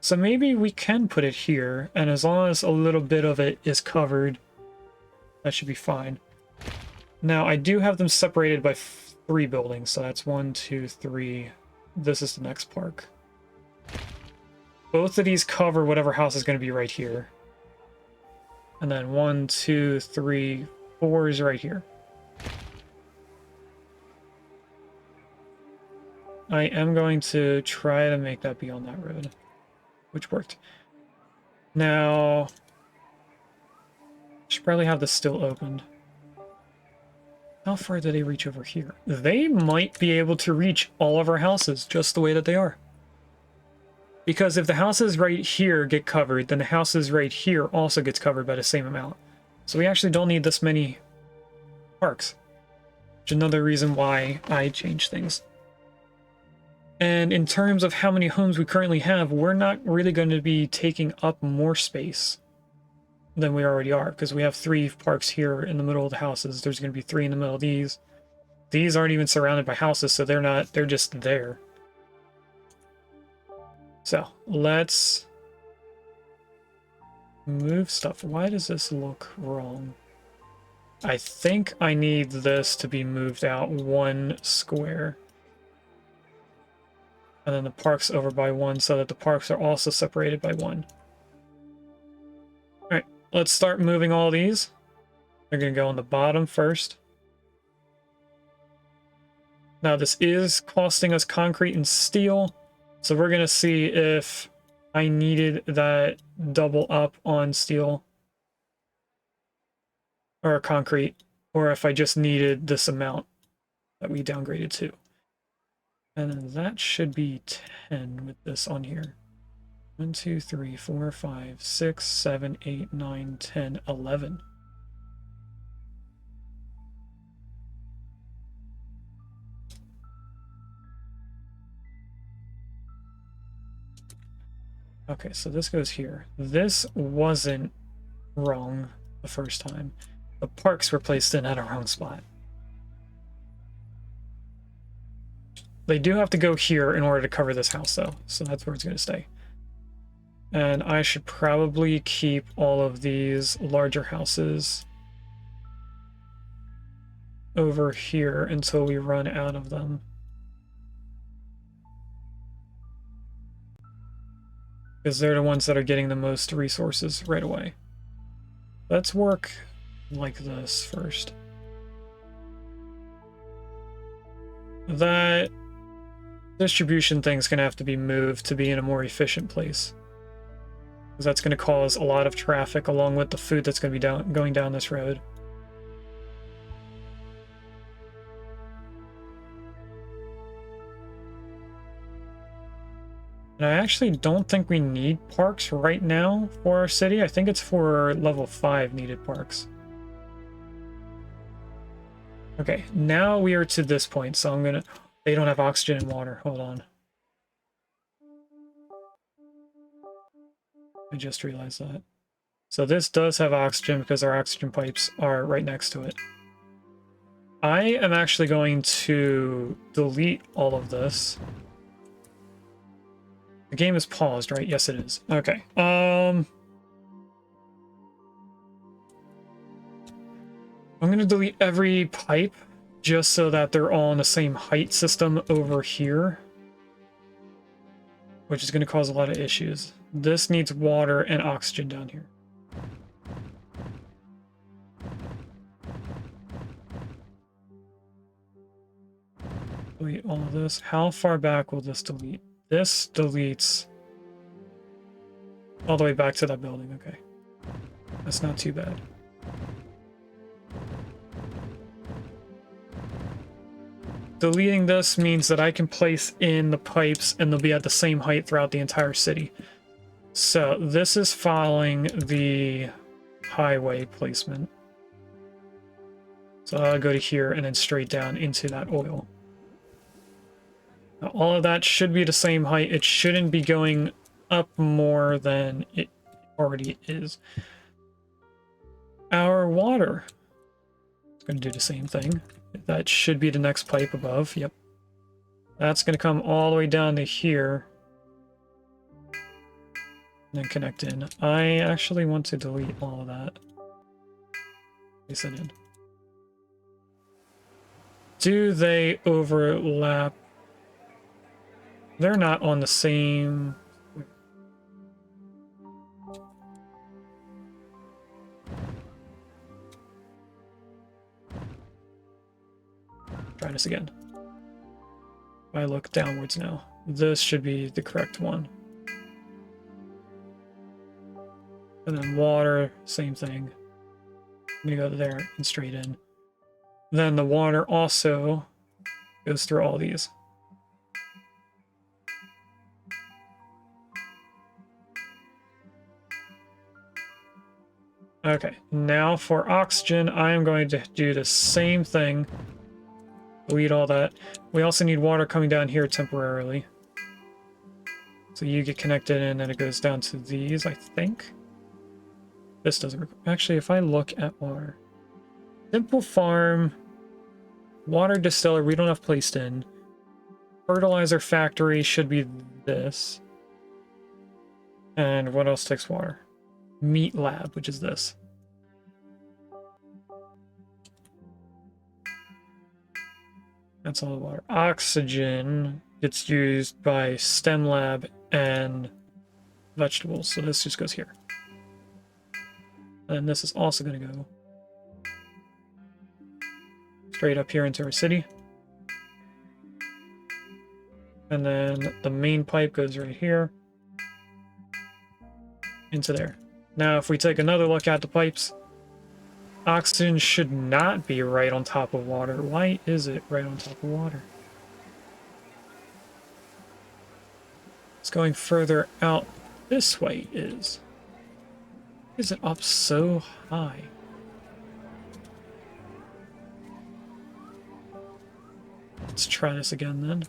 So maybe we can put it here, and as long as a little bit of it is covered, that should be fine. Now, I do have them separated by 3 buildings, so that's 1, 2, 3. This is the next park. Both of these cover whatever house is going to be right here. And then 1, 2, 3, 4 is right here. I am going to try to make that be on that road, which worked. Now, should probably have this still opened. How far do they reach over here? They might be able to reach all of our houses just the way that they are. Because if the houses right here get covered, then the houses right here also gets covered by the same amount. So we actually don't need this many parks. Which is another reason why I changed things. And in terms of how many homes we currently have, we're not really going to be taking up more space than we already are, because we have 3 parks here in the middle of the houses. There's going to be 3 in the middle of these. These aren't even surrounded by houses, so they're just there. So let's move stuff. Why does this look wrong? I think I need this to be moved out 1 square. And then the parks over by 1, so that the parks are also separated by 1. Alright, let's start moving all these. They're going to go on the bottom first. Now this is costing us concrete and steel, so we're going to see if I needed that double up on steel or concrete, or if I just needed this amount that we downgraded to. And then that should be 10 with this on here. 1, 2, 3, 4, 5, 6, 7, 8, 9, 10, 11. Okay, so this goes here. This wasn't wrong the first time. The parks were placed in at a wrong spot. They do have to go here in order to cover this house, though, so that's where it's going to stay. And I should probably keep all of these larger houses over here until we run out of them. Because they're the ones that are getting the most resources right away. Let's work like this first. That distribution thing's going to have to be moved to be in a more efficient place. Because that's going to cause a lot of traffic along with the food that's going to be going down this road. And I actually don't think we need parks right now for our city. I think it's for level 5 needed parks. Okay, now we are to this point, so I'm gonna... They don't have oxygen and water. Hold on. I just realized that. So this does have oxygen because our oxygen pipes are right next to it. I am actually going to delete all of this. The game is paused, right? Yes, it is. Okay. I'm going to delete every pipe just so that they're all in the same height system over here, which is going to cause a lot of issues. This needs water and oxygen down here. Delete all of this. How far back will this delete? This deletes all the way back to that building. Okay. That's not too bad. Deleting this means that I can place in the pipes and they'll be at the same height throughout the entire city. So this is following the highway placement. So I'll go to here and then straight down into that oil. Now, all of that should be the same height. It shouldn't be going up more than it already is. Our water is going to do the same thing. That should be the next pipe above. Yep. That's going to come all the way down to here. And then connect in. I actually want to delete all of that. Place it in. Do they overlap? They're not on the same... Try this again. If I look downwards now, this should be the correct one. And then water, same thing. I'm gonna go there and straight in. Then the water also goes through all these. Okay, now for oxygen, I am going to do the same thing. Delete all that. We also need water coming down here temporarily. So you get connected and then it goes down to these, I think. This doesn't work. Actually, if I look at water. Simple farm. Water distiller, we don't have placed in. Fertilizer factory should be this. And what else takes water? Meat lab, which is this. That's all the water. Oxygen gets used by STEM lab and vegetables, so this just goes here. And this is also going to go straight up here into our city. And then the main pipe goes right here into there. Now, if we take another look at the pipes, oxygen should not be right on top of water. Why is it right on top of water? It's going further out this way is. Why is it up so high? Let's try this again then.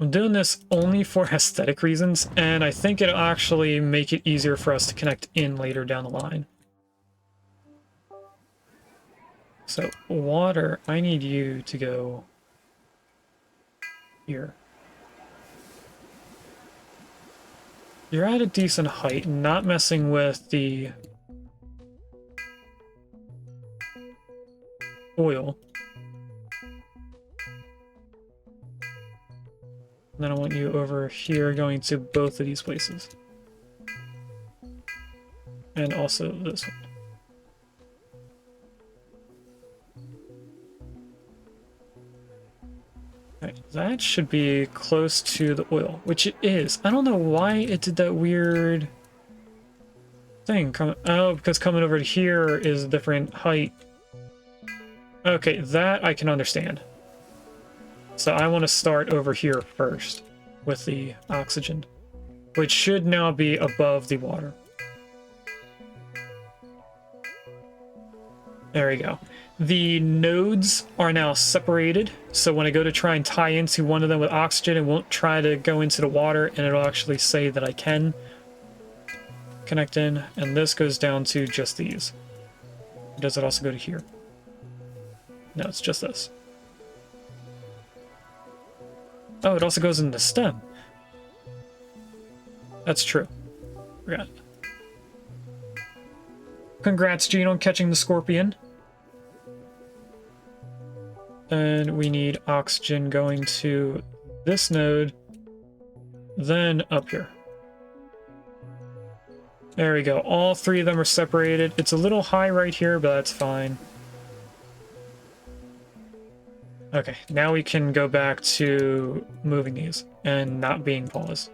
I'm doing this only for aesthetic reasons, and I think it'll actually make it easier for us to connect in later down the line. So, water, I need you to go here. You're at a decent height, not messing with the oil. And then I want you over here going to both of these places. And also this one. Okay, that should be close to the oil, which it is. I don't know why it did that weird thing. Oh, because coming over to here is a different height. Okay, that I can understand. So I want to start over here first with the oxygen, which should now be above the water. There we go. The nodes are now separated, so when I go to try and tie into one of them with oxygen, it won't try to go into the water, and it'll actually say that I can connect in, and this goes down to just these. Does it also go to here? No, it's just this. Oh, it also goes in the stem. That's true. Forgot. Congrats, Gene, on catching the scorpion. And we need oxygen going to this node, then up here. There we go. All three of them are separated. It's a little high right here, but that's fine. Okay, now we can go back to moving these and not being paused.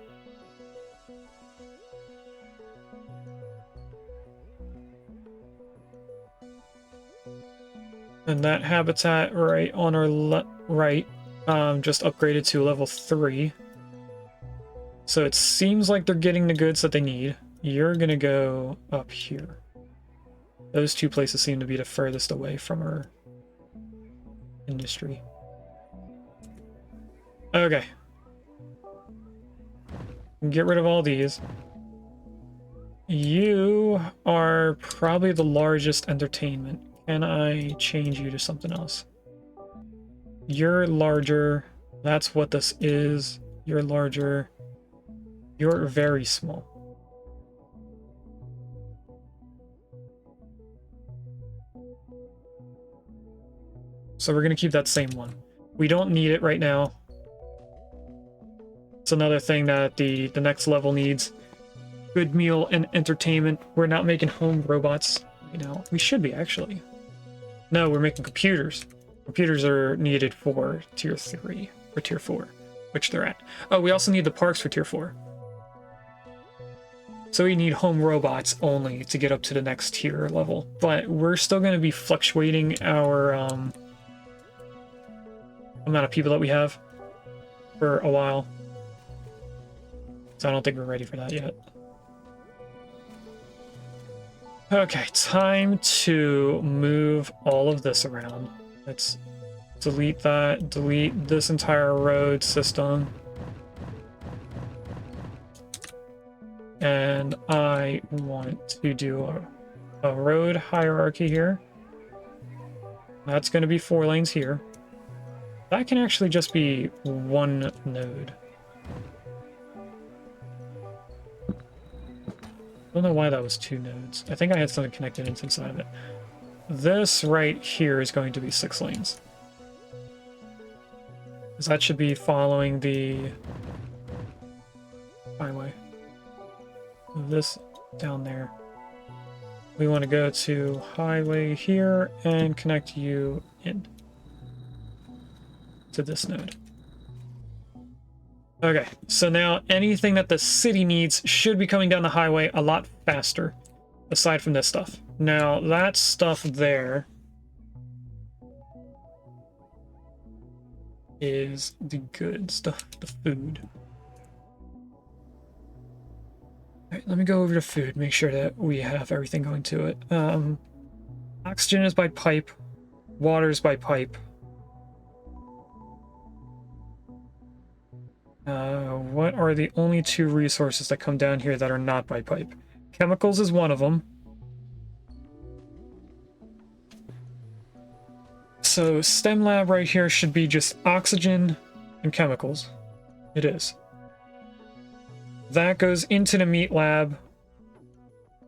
And that habitat right on our right just upgraded to level 3. So it seems like they're getting the goods that they need. You're gonna go up here. Those two places seem to be the furthest away from our industry. Okay. Get rid of all these. You are probably the largest entertainment. Can I change you to something else? You're larger. That's what this is. You're larger. You're very small. So we're going to keep that same one. We don't need it right now. It's another thing that the next level needs. Good meal and entertainment. We're not making home robots. You know, we should be actually. No, we're making computers. Computers are needed for tier 3 or tier 4, which they're at. Oh, we also need the parks for tier 4. So we need home robots only to get up to the next tier level. But we're still going to be fluctuating our amount of people that we have for a while. So I don't think we're ready for that yet. Okay, time to move all of this around. Let's delete that, delete this entire road system. And I want to do a road hierarchy here. That's going to be 4 lanes here. That can actually just be one node. I don't know why that was 2 nodes. I think I had something connected inside of it. This right here is going to be 6 lanes. Because that should be following the highway. This down there. We want to go to highway here and connect you in to this node. Okay, so now anything that the city needs should be coming down the highway a lot faster, aside from this stuff. Now, that stuff there is the good stuff, the food. Alright, let me go over to food, make sure that we have everything going to it. Oxygen is by pipe, water is by pipe. What are the only two resources that come down here that are not by pipe? Chemicals is one of them. So STEM lab right here should be just oxygen and chemicals. It is. That goes into the meat lab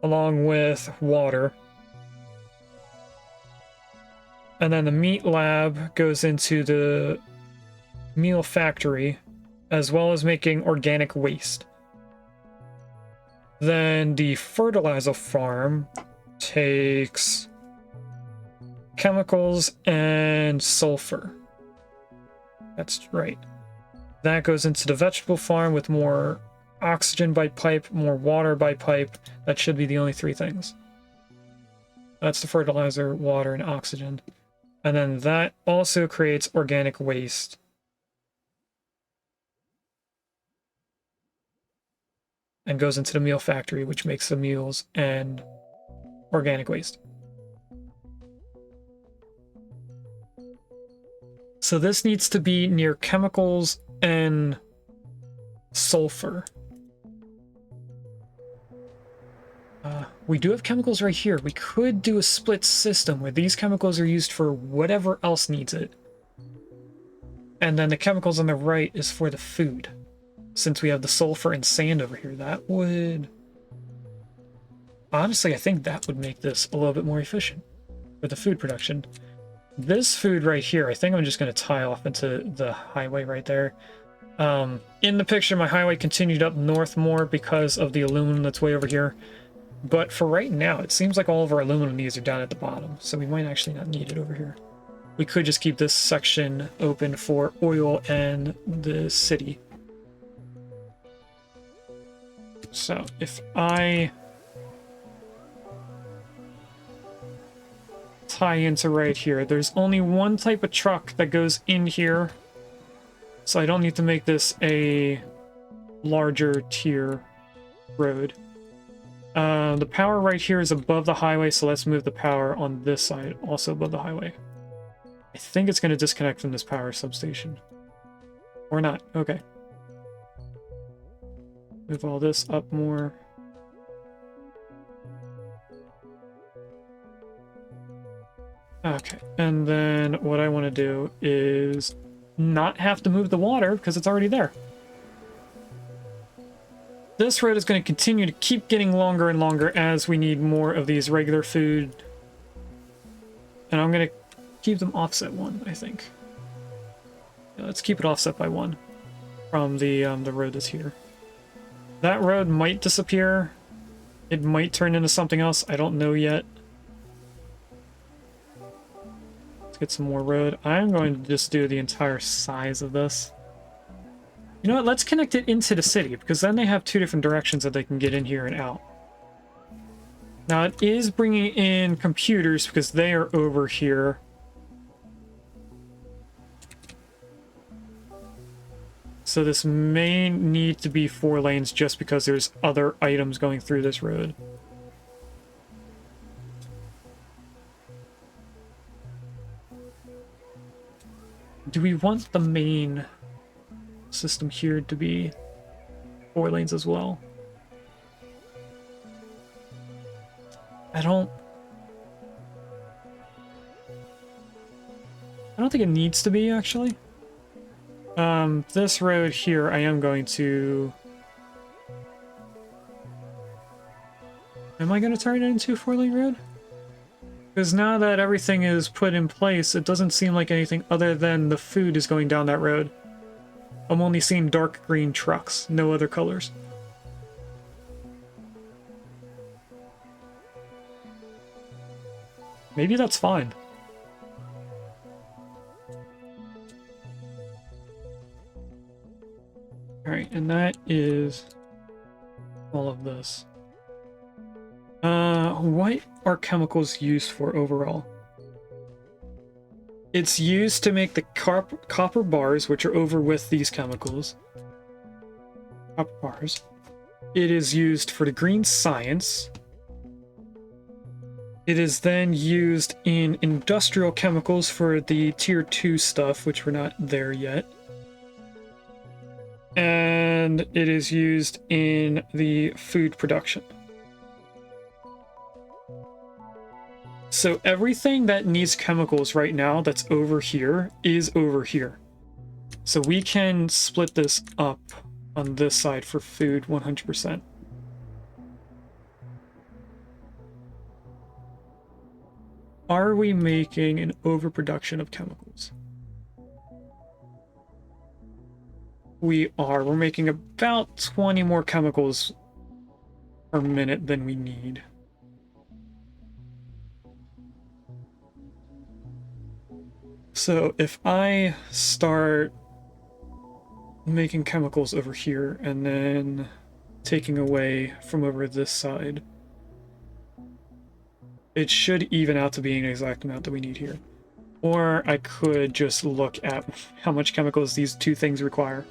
along with water. And then the meat lab goes into the meal factory, as well as making organic waste. Then the fertilizer farm takes chemicals and sulfur. That's right. That goes into the vegetable farm with more oxygen by pipe, more water by pipe. That should be the only three things. That's the fertilizer, water, and oxygen. And then that also creates organic waste. And goes into the meal factory, which makes the meals and organic waste. So this needs to be near chemicals and sulfur. We do have chemicals right here. We could do a split system where these chemicals are used for whatever else needs it. And then the chemicals on the right is for the food. Since we have the sulfur and sand over here, that would... Honestly, I think that would make this a little bit more efficient for the food production. This food right here, I think I'm just going to tie off into the highway right there. In the picture, my highway continued up north more because of the aluminum that's way over here. But for right now, it seems like all of our aluminum needs are down at the bottom, so we might actually not need it over here. We could just keep this section open for oil and the city. So if I tie into right here, there's only one type of truck that goes in here, so I don't need to make this a larger tier road. The power right here is above the highway, so let's move the power on this side, also above the highway. I think it's going to disconnect from this power substation. Or not. Okay. Move all this up more. Okay, and then what I want to do is not have to move the water because it's already there. This road is going to continue to keep getting longer and longer as we need more of these regular food. And I'm going to keep them offset 1, I think. Yeah, let's keep it offset by 1 from the road that's here. That road might disappear. It might turn into something else. I don't know yet. Let's get some more road. I'm going to just do the entire size of this. You know what? Let's connect it into the city, because then they have 2 different directions that they can get in here and out. Now, it is bringing in computers, because they are over here. So this may need to be 4 lanes just because there's other items going through this road. Do we want the main system here to be 4 lanes as well? I don't think it needs to be, actually. This road here, I am going to... Am I going to turn it into a 4-lane road? Because now that everything is put in place, it doesn't seem like anything other than the food is going down that road. I'm only seeing dark green trucks, no other colors. Maybe that's fine. Alright, and that is all of this. What are chemicals used for overall? It's used to make the copper bars, which are over with these chemicals. Copper bars. It is used for the green science. It is then used in industrial chemicals for the tier 2 stuff, which we're not there yet. and it is used in the food production. So everything that needs chemicals right now that's over here is over here. So we can split this up on this side for food 100%. Are we making an overproduction of chemicals? We are. We're making about 20 more chemicals per minute than we need. So if I start making chemicals over here and then taking away from over this side, it should even out to being an exact amount that we need here. Or I could just look at how much chemicals these two things require.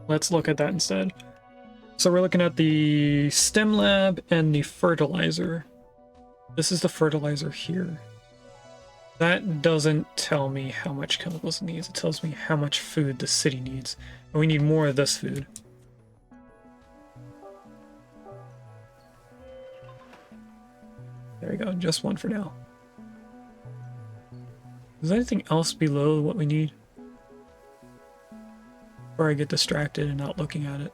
Let's look at that instead. So we're looking at the STEM lab and the fertilizer. This is the fertilizer here. That doesn't tell me how much chemicals it needs. It tells me how much food the city needs. And we need more of this food. There we go, just one for now. Is there anything else below what we need? Or I get distracted and not looking at it.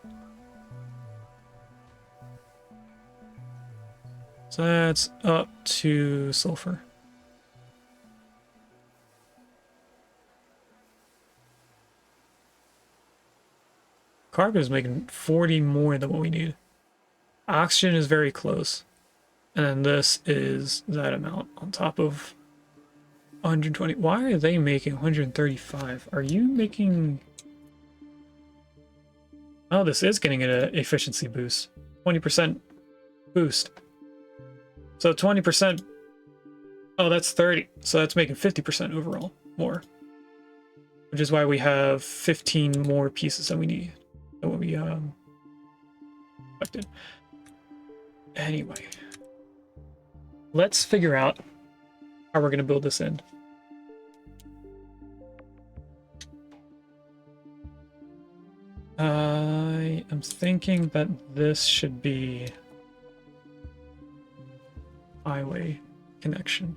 So that's up to sulfur. Carbon is making 40 more than what we need. Oxygen is very close. And then this is that amount on top of 120. Why are they making 135? Are you making... Oh, this is getting an efficiency boost. 20% boost. So 20%... Oh, that's 30. So that's making 50% overall more. Which is why we have 15 more pieces than we need. Than what we expected. Anyway. Let's figure out how we're going to build this in. I am thinking that this should be highway connection.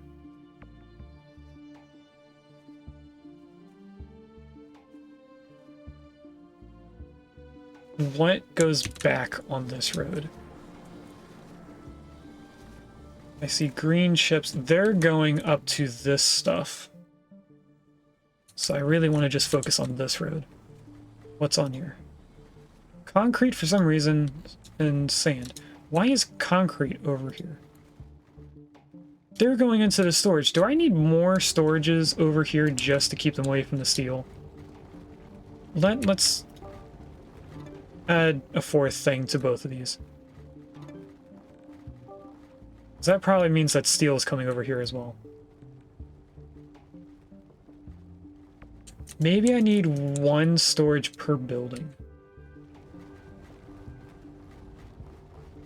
What goes back on this road? I see green chips. They're going up to this stuff. So I really want to just focus on this road. What's on here? Concrete for some reason and sand. Why is concrete over here? They're going into the storage. Do I need more storages over here just to keep them away from the steel? Let's add a fourth thing to both of these. That probably means that steel is coming over here as well. Maybe I need one storage per building.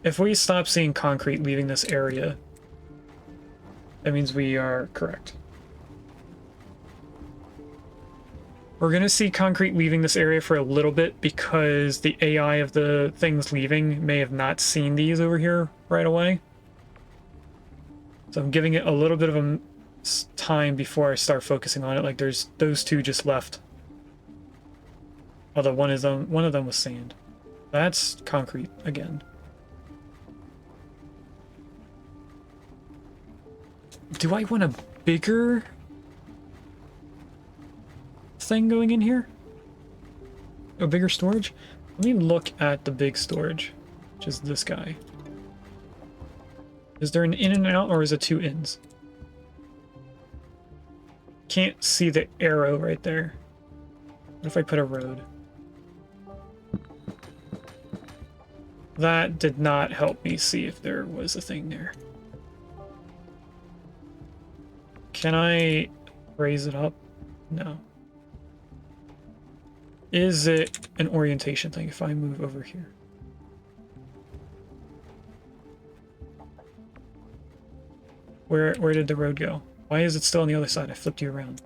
If we stop seeing concrete leaving this area, that means we are correct. We're going to see concrete leaving this area for a little bit because the AI of the things leaving may have not seen these over here right away. So I'm giving it a little bit of a time before I start focusing on it. Like there's those two just left. Although one of them was sand. That's concrete again. Do I want a bigger thing going in here? A bigger storage? Let me look at the big storage, which is this guy. Is there an in and out, or is it two ins? Can't see the arrow right there. What if I put a road? That did not help me see if there was a thing there. Can I raise it up? No. Is it an orientation thing if I move over here? Where did the road go? Why is it still on the other side? I flipped you around.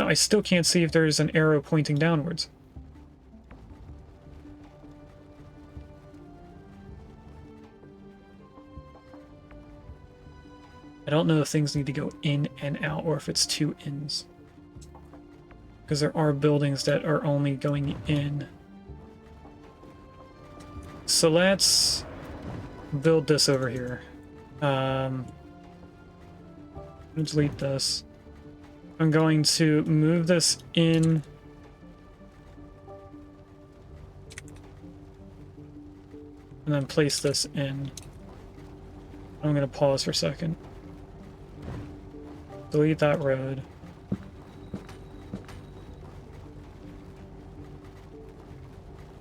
No, I still can't see if there's an arrow pointing downwards. I don't know if things need to go in and out or if it's two ins. Because there are buildings that are only going in. So let's build this over here. Delete this. I'm going to move this in. And then place this in. I'm going to pause for a second. Delete that road.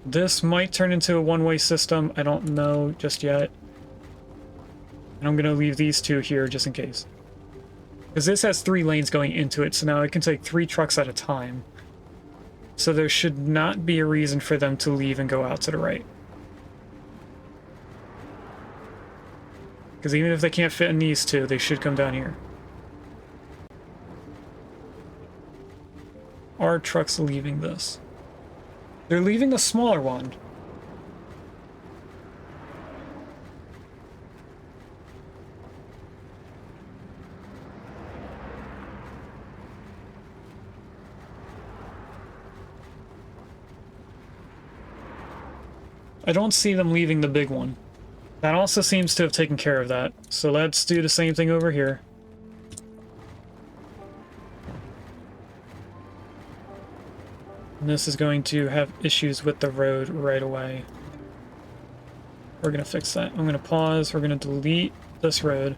This might turn into a one-way system. I don't know just yet. And I'm going to leave these two here just in case. Because this has 3 lanes going into it, so now it can take 3 trucks at a time. So there should not be a reason for them to leave and go out to the right. Because even if they can't fit in these two, they should come down here. Are trucks leaving this? They're leaving the smaller one. I don't see them leaving the big one. That also seems to have taken care of that. So let's do the same thing over here. And this is going to have issues with the road right away. We're going to fix that. I'm going to pause. We're going to delete this road.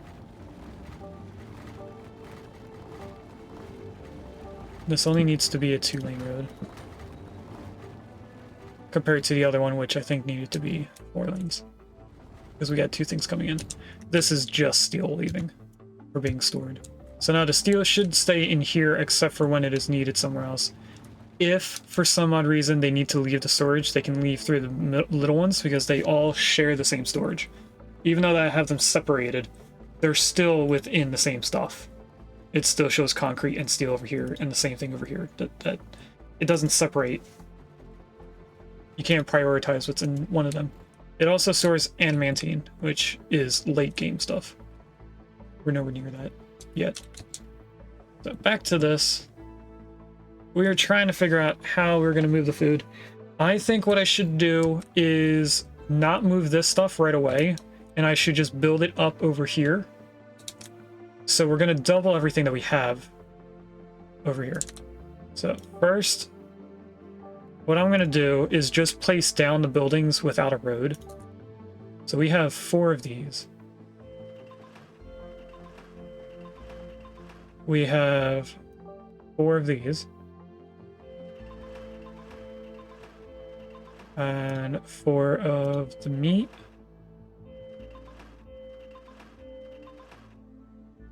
This only needs to be a 2-lane road. Compared to the other one, which I think needed to be 4 lanes. Because we got 2 things coming in. This is just steel leaving. Or being stored. So now the steel should stay in here except for when it is needed somewhere else. If, for some odd reason, they need to leave the storage, they can leave through the little ones because they all share the same storage. Even though I have them separated, they're still within the same stuff. It still shows concrete and steel over here and the same thing over here. That it doesn't separate. You can't prioritize what's in one of them. It also stores adamantine, which is late game stuff. We're nowhere near that yet. So back to this. We are trying to figure out how we're going to move the food. I think what I should do is not move this stuff right away, and I should just build it up over here. So we're going to double everything that we have over here. So first, what I'm going to do is just place down the buildings without a road. So we have 4 of these. We have 4 of these. And 4 of the meat.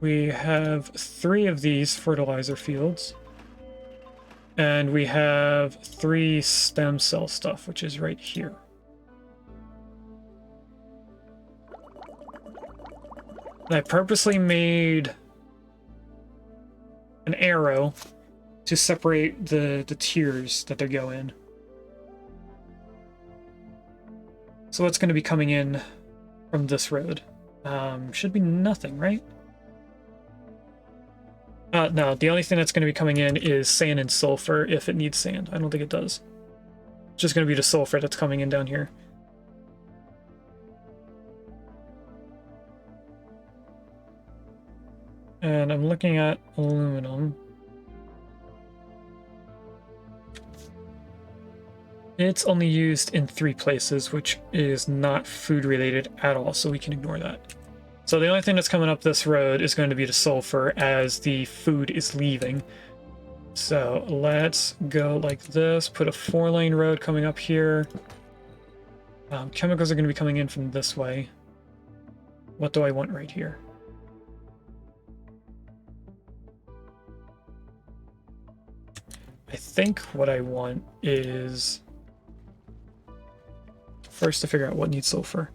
We have 3 of these fertilizer fields. And we have 3 stem cell stuff, which is right here. And I purposely made an arrow to separate the tiers that they go in. So what's going to be coming in from this road? Should be nothing, right? No, the only thing that's going to be coming in is sand and sulfur if it needs sand. I don't think it does. It's just going to be the sulfur that's coming in down here. And I'm looking at aluminum. It's only used in 3 places, which is not food related at all, so we can ignore that. So the only thing that's coming up this road is going to be the sulfur as the food is leaving. So let's go like this, put a 4-lane road coming up here. Chemicals are going to be coming in from this way. What do I want right here? I think what I want is first to figure out what needs sulfur.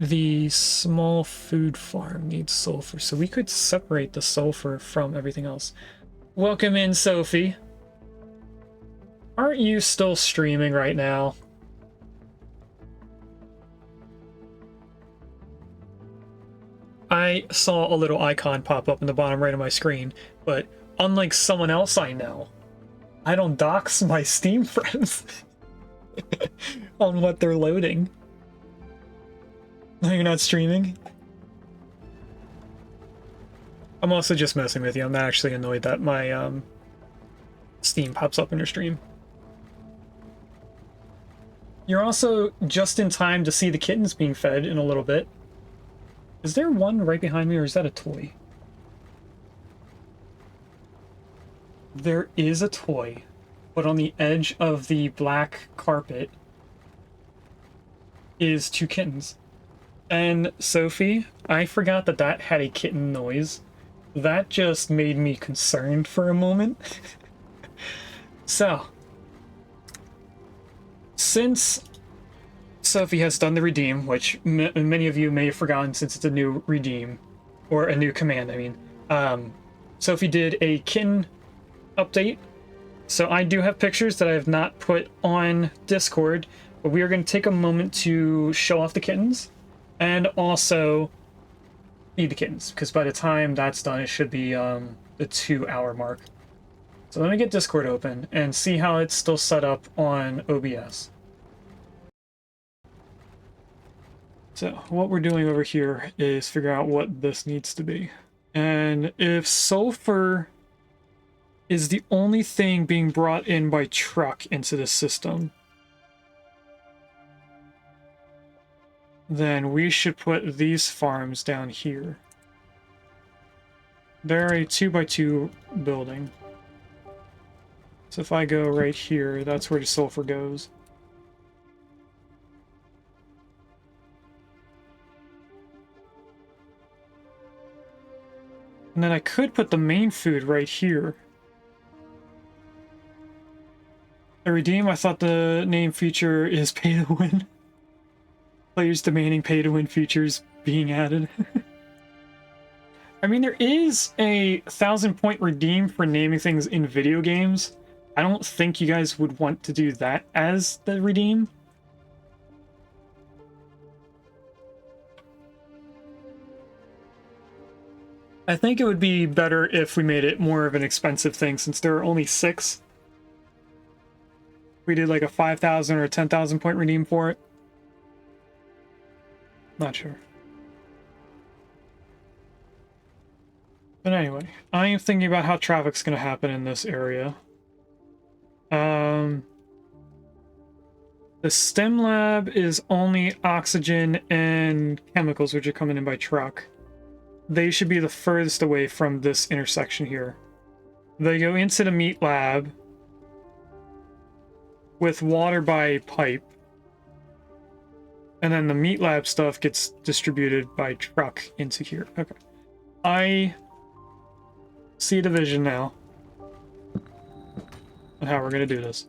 The small food farm needs sulfur, so we could separate the sulfur from everything else. Welcome in, Sophie. Aren't you still streaming right now? I saw a little icon pop up in the bottom right of my screen, but unlike someone else I know, I don't dox my Steam friends on what they're loading. No, you're not streaming? I'm also just messing with you. I'm not actually annoyed that my Steam pops up in your stream. You're also just in time to see the kittens being fed in a little bit. Is there one right behind me, or is that a toy? There is a toy, but on the edge of the black carpet is two kittens. And Sophie, I forgot that that had a kitten noise. That just made me concerned for a moment. So, since Sophie has done the redeem, which many of you may have forgotten since it's a new redeem, or a new command, I mean. Sophie did a kitten update, so I do have pictures that I have not put on Discord, but we are going to take a moment to show off the kittens, and also feed the kittens, because by the time that's done, it should be the 2-hour mark. So let me get Discord open and see how it's still set up on OBS. So what we're doing over here is figure out what this needs to be. And if sulfur is the only thing being brought in by truck into the system, then we should put these farms down here. They're a 2x2 building. So if I go right here, that's where the sulfur goes. And then I could put the main food right here. The redeem, I thought the name feature is pay to win. Players demanding pay to win features being added. I mean, there is a 1,000-point redeem for naming things in video games. I don't think you guys would want to do that as the redeem. I think it would be better if we made it more of an expensive thing, since there are only 6. We did like a 5,000 or a 10,000 point redeem for it. Not sure. But anyway, I am thinking about how traffic's going to happen in this area. The STEM lab is only oxygen and chemicals, which are coming in by truck. They should be the furthest away from this intersection here. They go into the meat lab with water by pipe. And then the meat lab stuff gets distributed by truck into here. Okay. I see the vision now on how we're going to do this.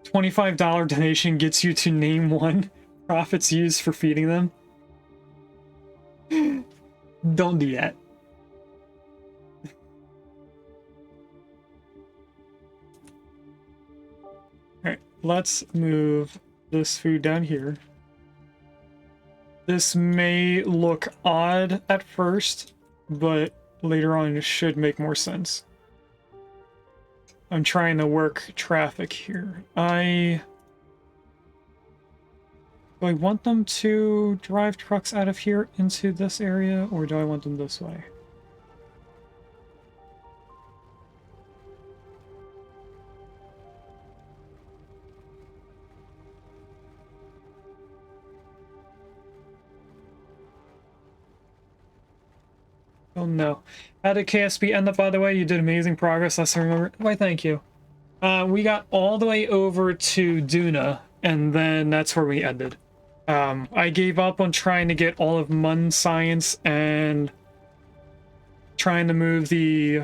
$25 donation gets you to name one. Profits used for feeding them. Don't do that. Alright, let's move this food down here. This may look odd at first, but later on it should make more sense. I'm trying to work traffic here. Do I want them to drive trucks out of here into this area, or do I want them this way? Oh no. How did KSP end up, by the way? You did amazing progress, last I remember. Why, thank you. We got all the way over to Duna, and then that's where we ended. I gave up on trying to get all of Mun Science and trying to move the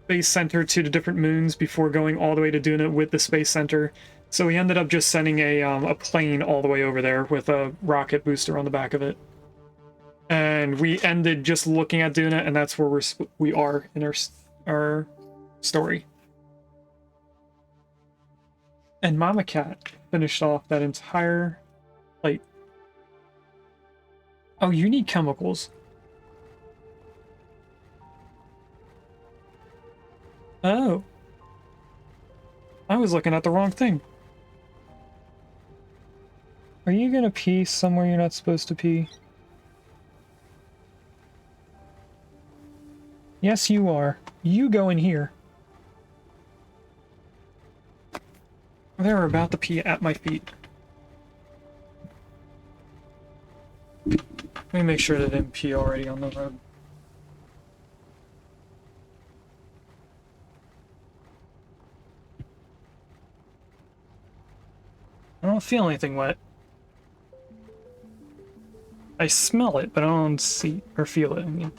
Space Center to the different moons before going all the way to Duna with the Space Center. So we ended up just sending a plane all the way over there with a rocket booster on the back of it. and we ended just looking at Duna, and that's where we are in our story. And Mama Cat finished off that entire plate. Oh, you need chemicals. Oh. I was looking at the wrong thing. Are you gonna pee somewhere you're not supposed to pee? Yes, you are. You go in here. They were about to pee at my feet. Let me make sure they didn't pee already on the road. I don't feel anything wet. I smell it, but I don't see or feel it. I mean.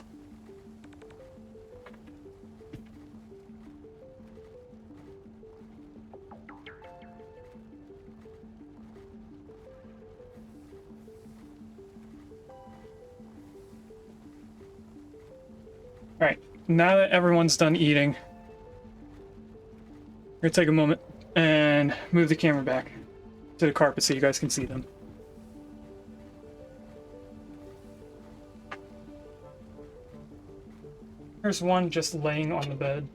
Alright, now that everyone's done eating, we're gonna take a moment and move the camera back to the carpet so you guys can see them. There's one just laying on the bed.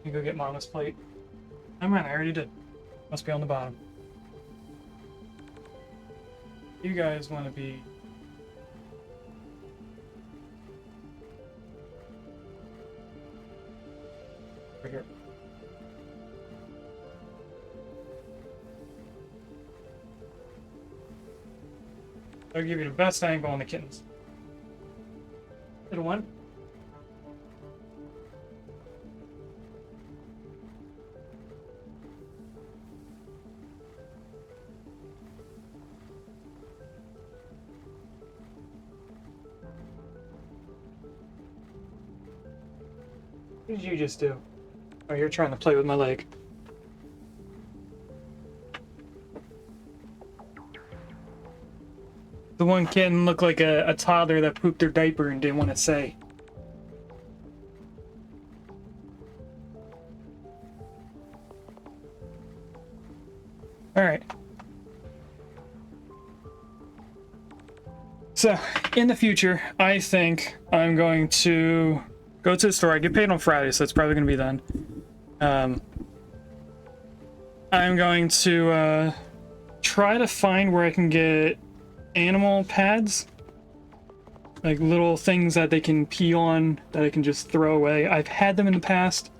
You go get Mama's plate. Oh man, I already did. Must be on the bottom. You guys want to be... over here. I'll give you the best angle on the kittens. Little one. What did you just do? Oh, you're trying to play with my leg. The one kitten looked like a toddler that pooped their diaper and didn't want to say. Alright. So, in the future, I think I'm going to go to the store. I get paid on Friday, so it's probably going to be then. I'm going to try to find where I can get animal pads, like little things that they can pee on that I can just throw away. I've had them in the past.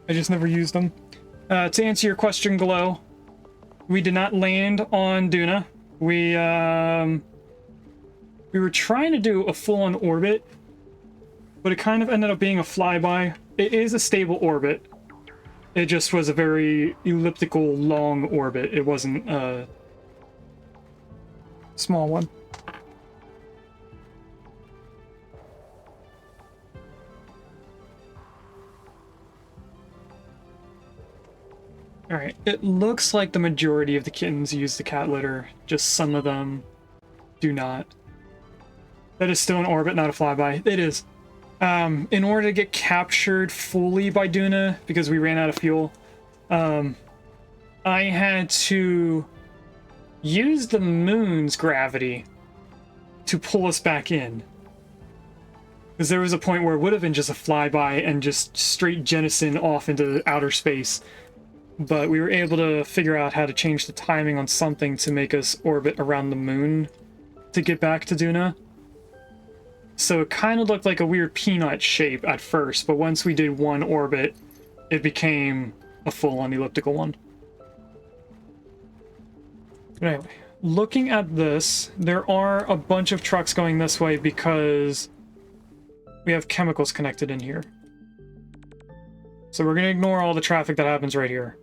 I just never used them. To answer your question, Glow, we did not land on Duna. We were trying to do a full-on orbit, but it kind of ended up being a flyby. It is a stable orbit. It just was a very elliptical, long orbit. It wasn't a small one. Alright, it looks like the majority of the kittens use the cat litter, just some of them do not. That is still an orbit, not a flyby. It is. In order to get captured fully by Duna, because we ran out of fuel, I had to use the moon's gravity to pull us back in. Because there was a point where it would have been just a flyby and just straight jettison off into outer space. But we were able to figure out how to change the timing on something to make us orbit around the moon to get back to Duna. So it kind of looked like a weird peanut shape at first, but once we did one orbit, it became a full-on elliptical one. Anyway, looking at this, there are a bunch of trucks going this way because we have chemicals connected in here. So we're going to ignore all the traffic that happens right here.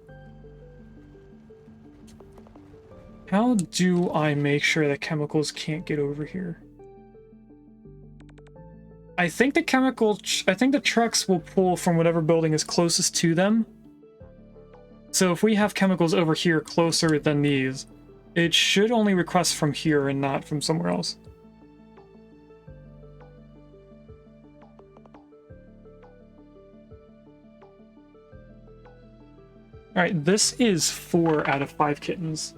How do I make sure that chemicals can't get over here? I think the trucks will pull from whatever building is closest to them. So if we have chemicals over here closer than these, It should only request from here and not from somewhere else. Alright, this is 4 out of 5 kittens.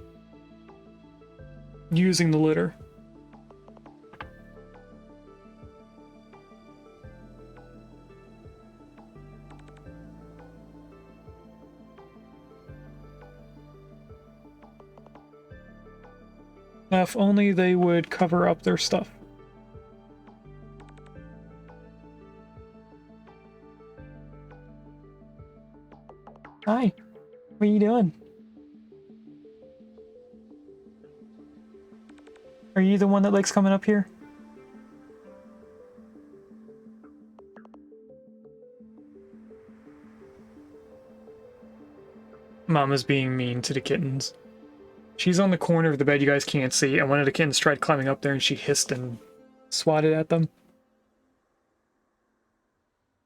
Using the litter. Now, if only they would cover up their stuff. Hi, what are you doing? Are you the one that likes coming up here? Mama's being mean to the kittens. She's on the corner of the bed you guys can't see, and one of the kittens tried climbing up there and she hissed and swatted at them.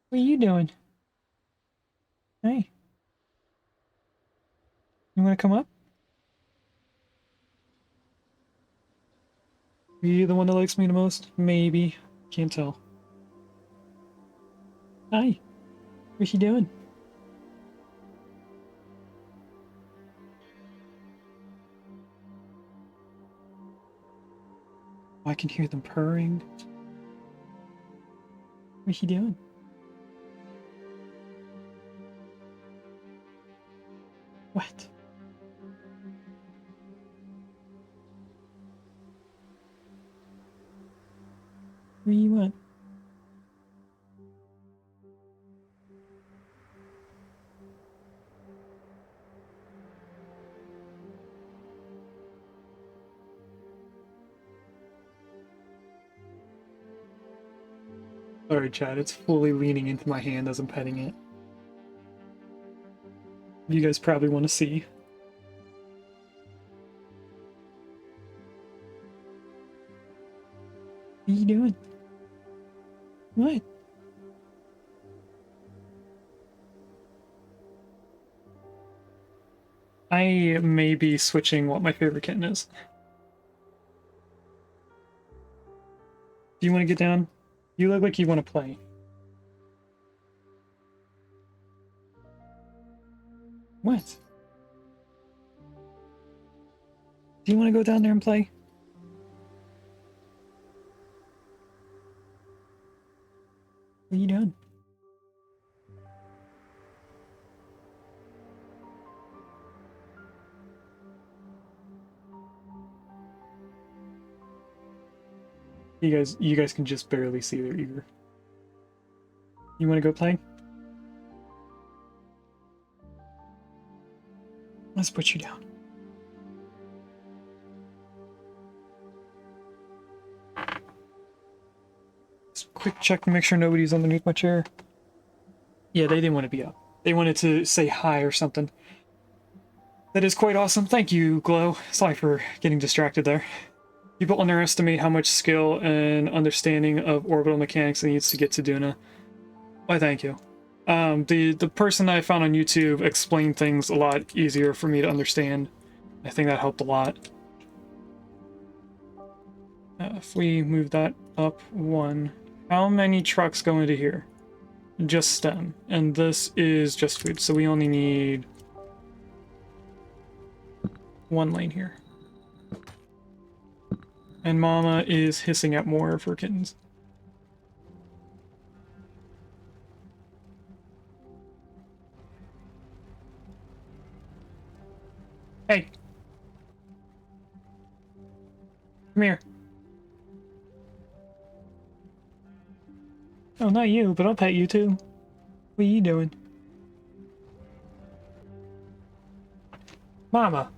What are you doing? Hey. You want to come up? Are you the one that likes me the most? Maybe. Can't tell. Hi. What's she doing? I can hear them purring. What's she doing? What? Where you at? Sorry, Chad, it's fully leaning into my hand as I'm petting it. You guys probably want to see. What are you doing? What? I may be switching what my favorite kitten is. Do you want to get down? You look like you want to play. What? Do you want to go down there and play? What are you doing? You guys can just barely see their ear. You want to go play? Let's put you down. Just quick check to make sure nobody's underneath my chair. Yeah, they didn't want to be up. They wanted to say hi or something. That is quite awesome. Thank you, Glow. Sorry for getting distracted there. People underestimate how much skill and understanding of orbital mechanics it needs to get to Duna. Why, thank you. The person I found on YouTube explained things a lot easier for me to understand. I think that helped a lot. If we move that up 1, how many trucks go into here? Just STEM. And this is just food, so we only need 1 lane here. And Mama is hissing at more of her kittens. Hey! Come here. Oh, not you, but I'll pet you too. What are you doing? Mama!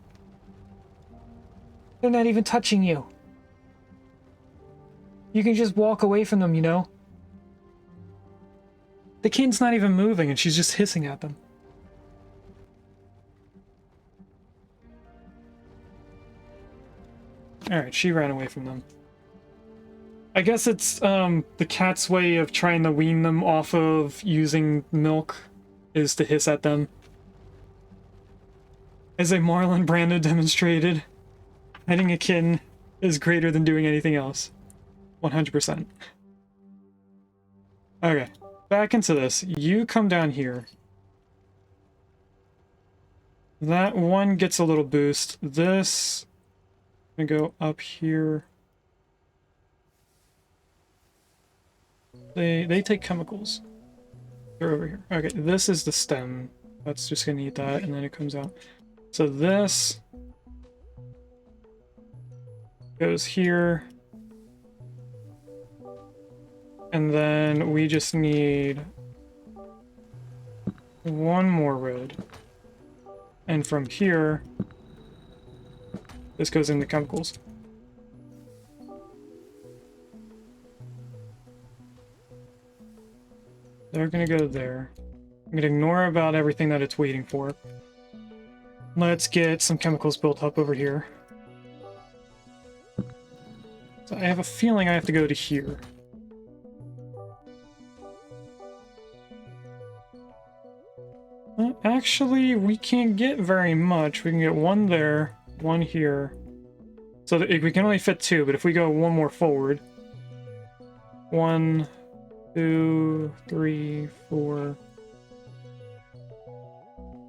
They're not even touching you. You can just walk away from them, you know? The kitten's not even moving and she's just hissing at them. Alright, she ran away from them. I guess it's the cat's way of trying to wean them off of using milk is to hiss at them. As a Marlon Brando demonstrated. Hiding a kitten is greater than doing anything else. 100%. Okay, back into this. You come down here. That one gets a little boost. This, I'm gonna go up here. They take chemicals. They're over here. Okay, this is the stem. That's just gonna need that, and then it comes out. So this goes here. And then we just need one more road. And from here, this goes into chemicals. They're gonna go there. I'm gonna ignore about everything that it's waiting for. Let's get some chemicals built up over here. So I have a feeling I have to go to here. Actually, we can't get very much. We can get one there, one here. So we can only fit two, but if we go one more forward. 1, 2, 3, 4.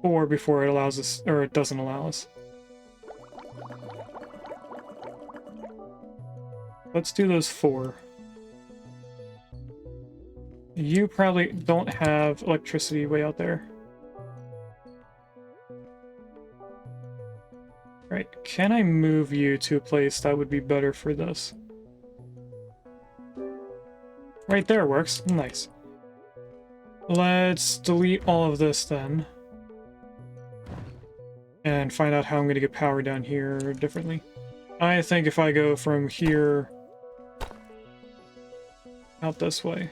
4 before it allows us, or it doesn't allow us. Let's do those 4. You probably don't have electricity way out there. Right, can I move you to a place that would be better for this? Right there works. Nice. Let's delete all of this then. And find out how I'm going to get power down here differently. I think if I go from here out this way.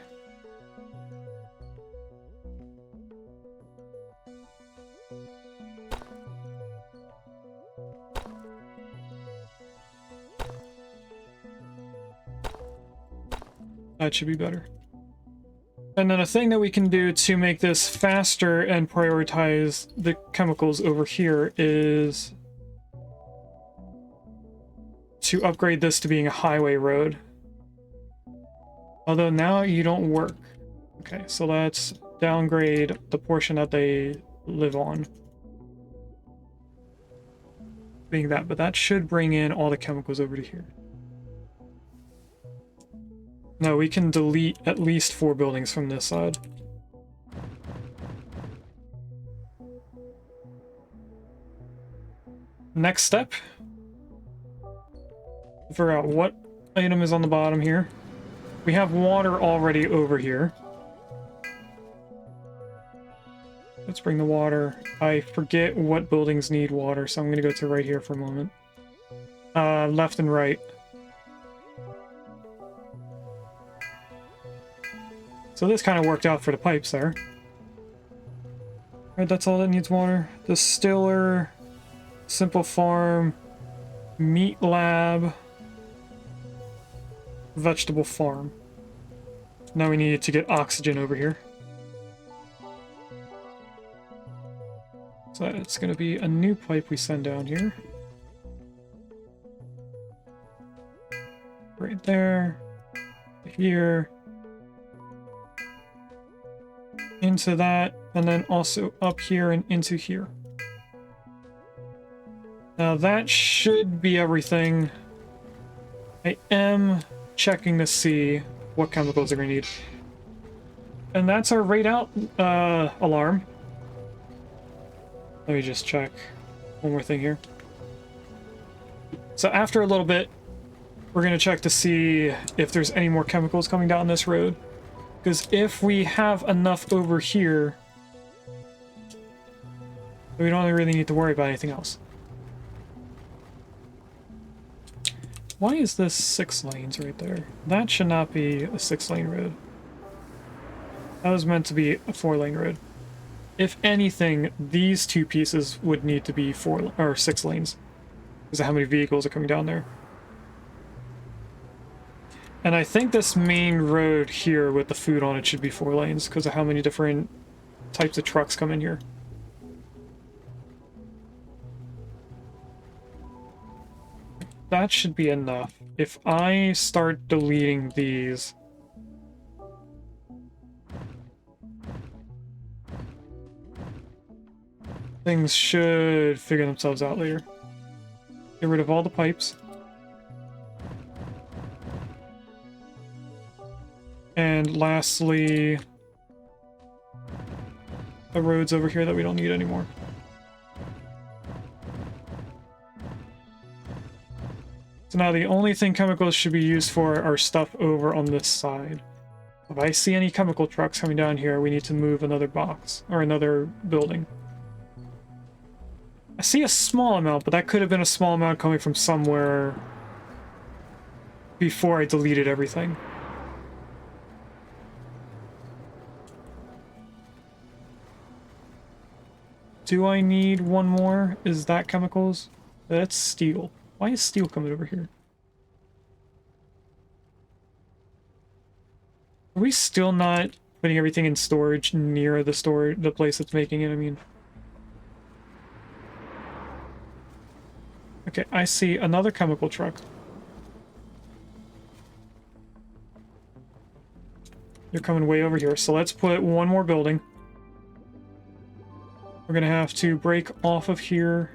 That should be better. And then a thing that we can do to make this faster and prioritize the chemicals over here is to upgrade this to being a highway road. Although now you don't work. Okay, so let's downgrade the portion that they live on. Being that, but that should bring in all the chemicals over to here. No, we can delete at least 4 buildings from this side. Next step. Figure out what item is on the bottom here. We have water already over here. Let's bring the water. I forget what buildings need water, so I'm going to go to right here for a moment. Left and right. So this kind of worked out for the pipes there. Right, that's all that needs water. Distiller, simple farm, meat lab, vegetable farm. Now we need to get oxygen over here. So it's going to be a new pipe we send down here. Right there, here, into that, and then also up here and into here. Now that should be everything. I am checking to see what chemicals are going to need. And that's our raid out alarm. Let me just check one more thing here. So after a little bit, we're going to check to see if there's any more chemicals coming down this road. Because if we have enough over here, we don't really need to worry about anything else. Why is this 6 lanes right there? That should not be a 6-lane road. That was meant to be a 4-lane road. If anything, these 2 pieces would need to be 4 or 6 lanes. Because of how many vehicles are coming down there. And I think this main road here with the food on it should be 4 lanes because of how many different types of trucks come in here. that should be enough. If I start deleting these, things should figure themselves out later. Get rid of all the pipes. And lastly, the roads over here that we don't need anymore. So now the only thing chemicals should be used for are stuff over on this side. If I see any chemical trucks coming down here, we need to move another box or another building. I see a small amount, but that could have been a small amount coming from somewhere before I deleted everything. Do I need one more? Is that chemicals? That's steel. Why is steel coming over here? Are we still not putting everything in storage near the place that's making it? I mean... Okay, I see another chemical truck. They're coming way over here, so let's put one more building. We're gonna have to break off of here.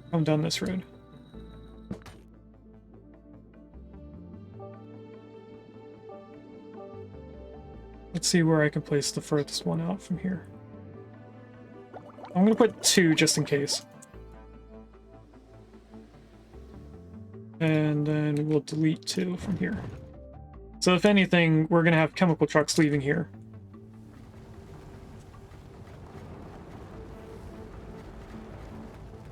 Come down this road. Let's see where I can place the furthest one out from here. I'm gonna put 2 just in case. And then we'll delete 2 from here. So if anything, we're gonna have chemical trucks leaving here.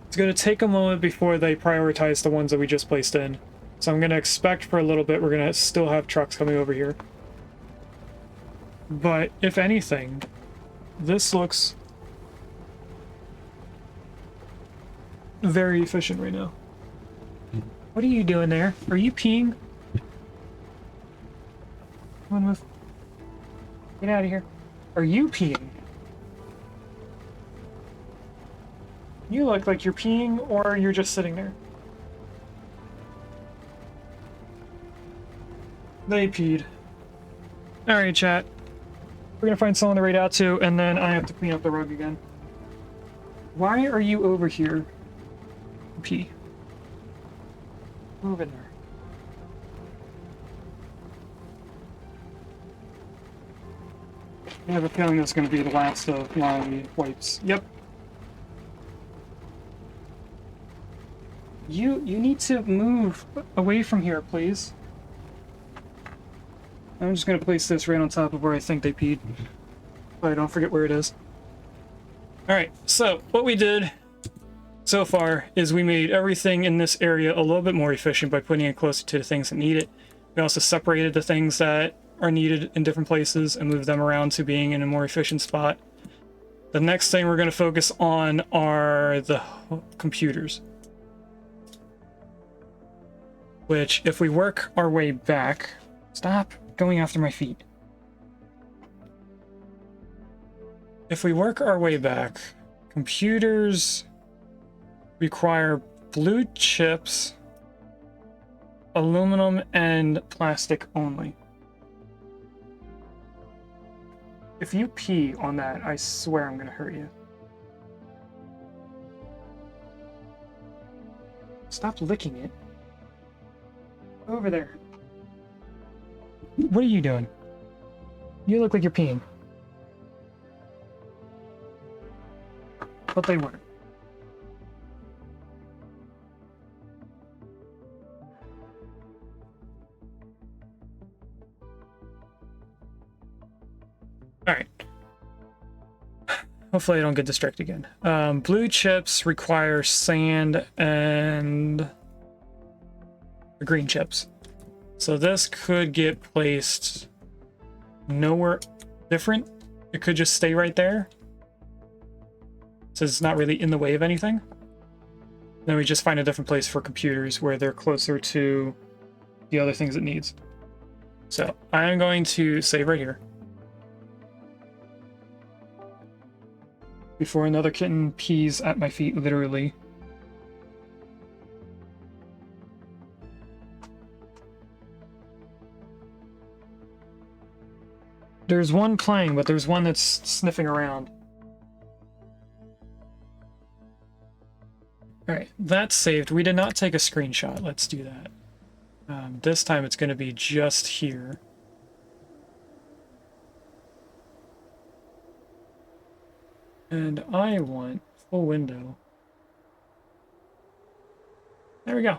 It's gonna take a moment before they prioritize the ones that we just placed in. So I'm gonna expect for a little bit we're gonna still have trucks coming over here. But if anything, this looks very efficient right now. What are you doing there? Are you peeing? Come on, move. Get out of here. Are you peeing? You look like you're peeing, or you're just sitting there. They peed. Alright, chat. We're gonna find someone to raid out to, and then I have to clean up the rug again. Why are you over here? Pee. Move in there. I have a feeling that's going to be the last of my wipes. Yep. You need to move away from here, please. I'm just going to place this right on top of where I think they peed. So I don't forget where it is. Alright, so what we did so far is we made everything in this area a little bit more efficient by putting it closer to the things that need it. We also separated the things that are needed in different places and moved them around to being in a more efficient spot. The next thing we're going to focus on are the computers. Which, if we work our way back... Stop going after my feet. If we work our way back, computers require blue chips, aluminum, and plastic only. If you pee on that, I swear I'm gonna hurt you. Stop licking it. Over there. What are you doing? You look like you're peeing. But they weren't. Alright. Hopefully I don't get distracted again. Blue chips require sand and green chips. So this could get placed nowhere different. It could just stay right there. So it's not really in the way of anything. Then we just find a different place for computers where they're closer to the other things it needs. So I'm going to save right here. before another kitten pees at my feet, literally. There's one playing, but there's one that's sniffing around. Alright, that's saved. We did not take a screenshot. Let's do that. This time it's going to be just here. And I want full window. There we go.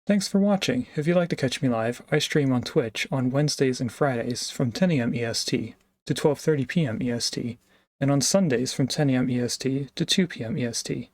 Thanks for watching. If you'd like to catch me live, I stream on Twitch on Wednesdays and Fridays from 10 a.m. EST to 12:30 p.m. EST, and on Sundays from 10 a.m. EST to 2 p.m. EST.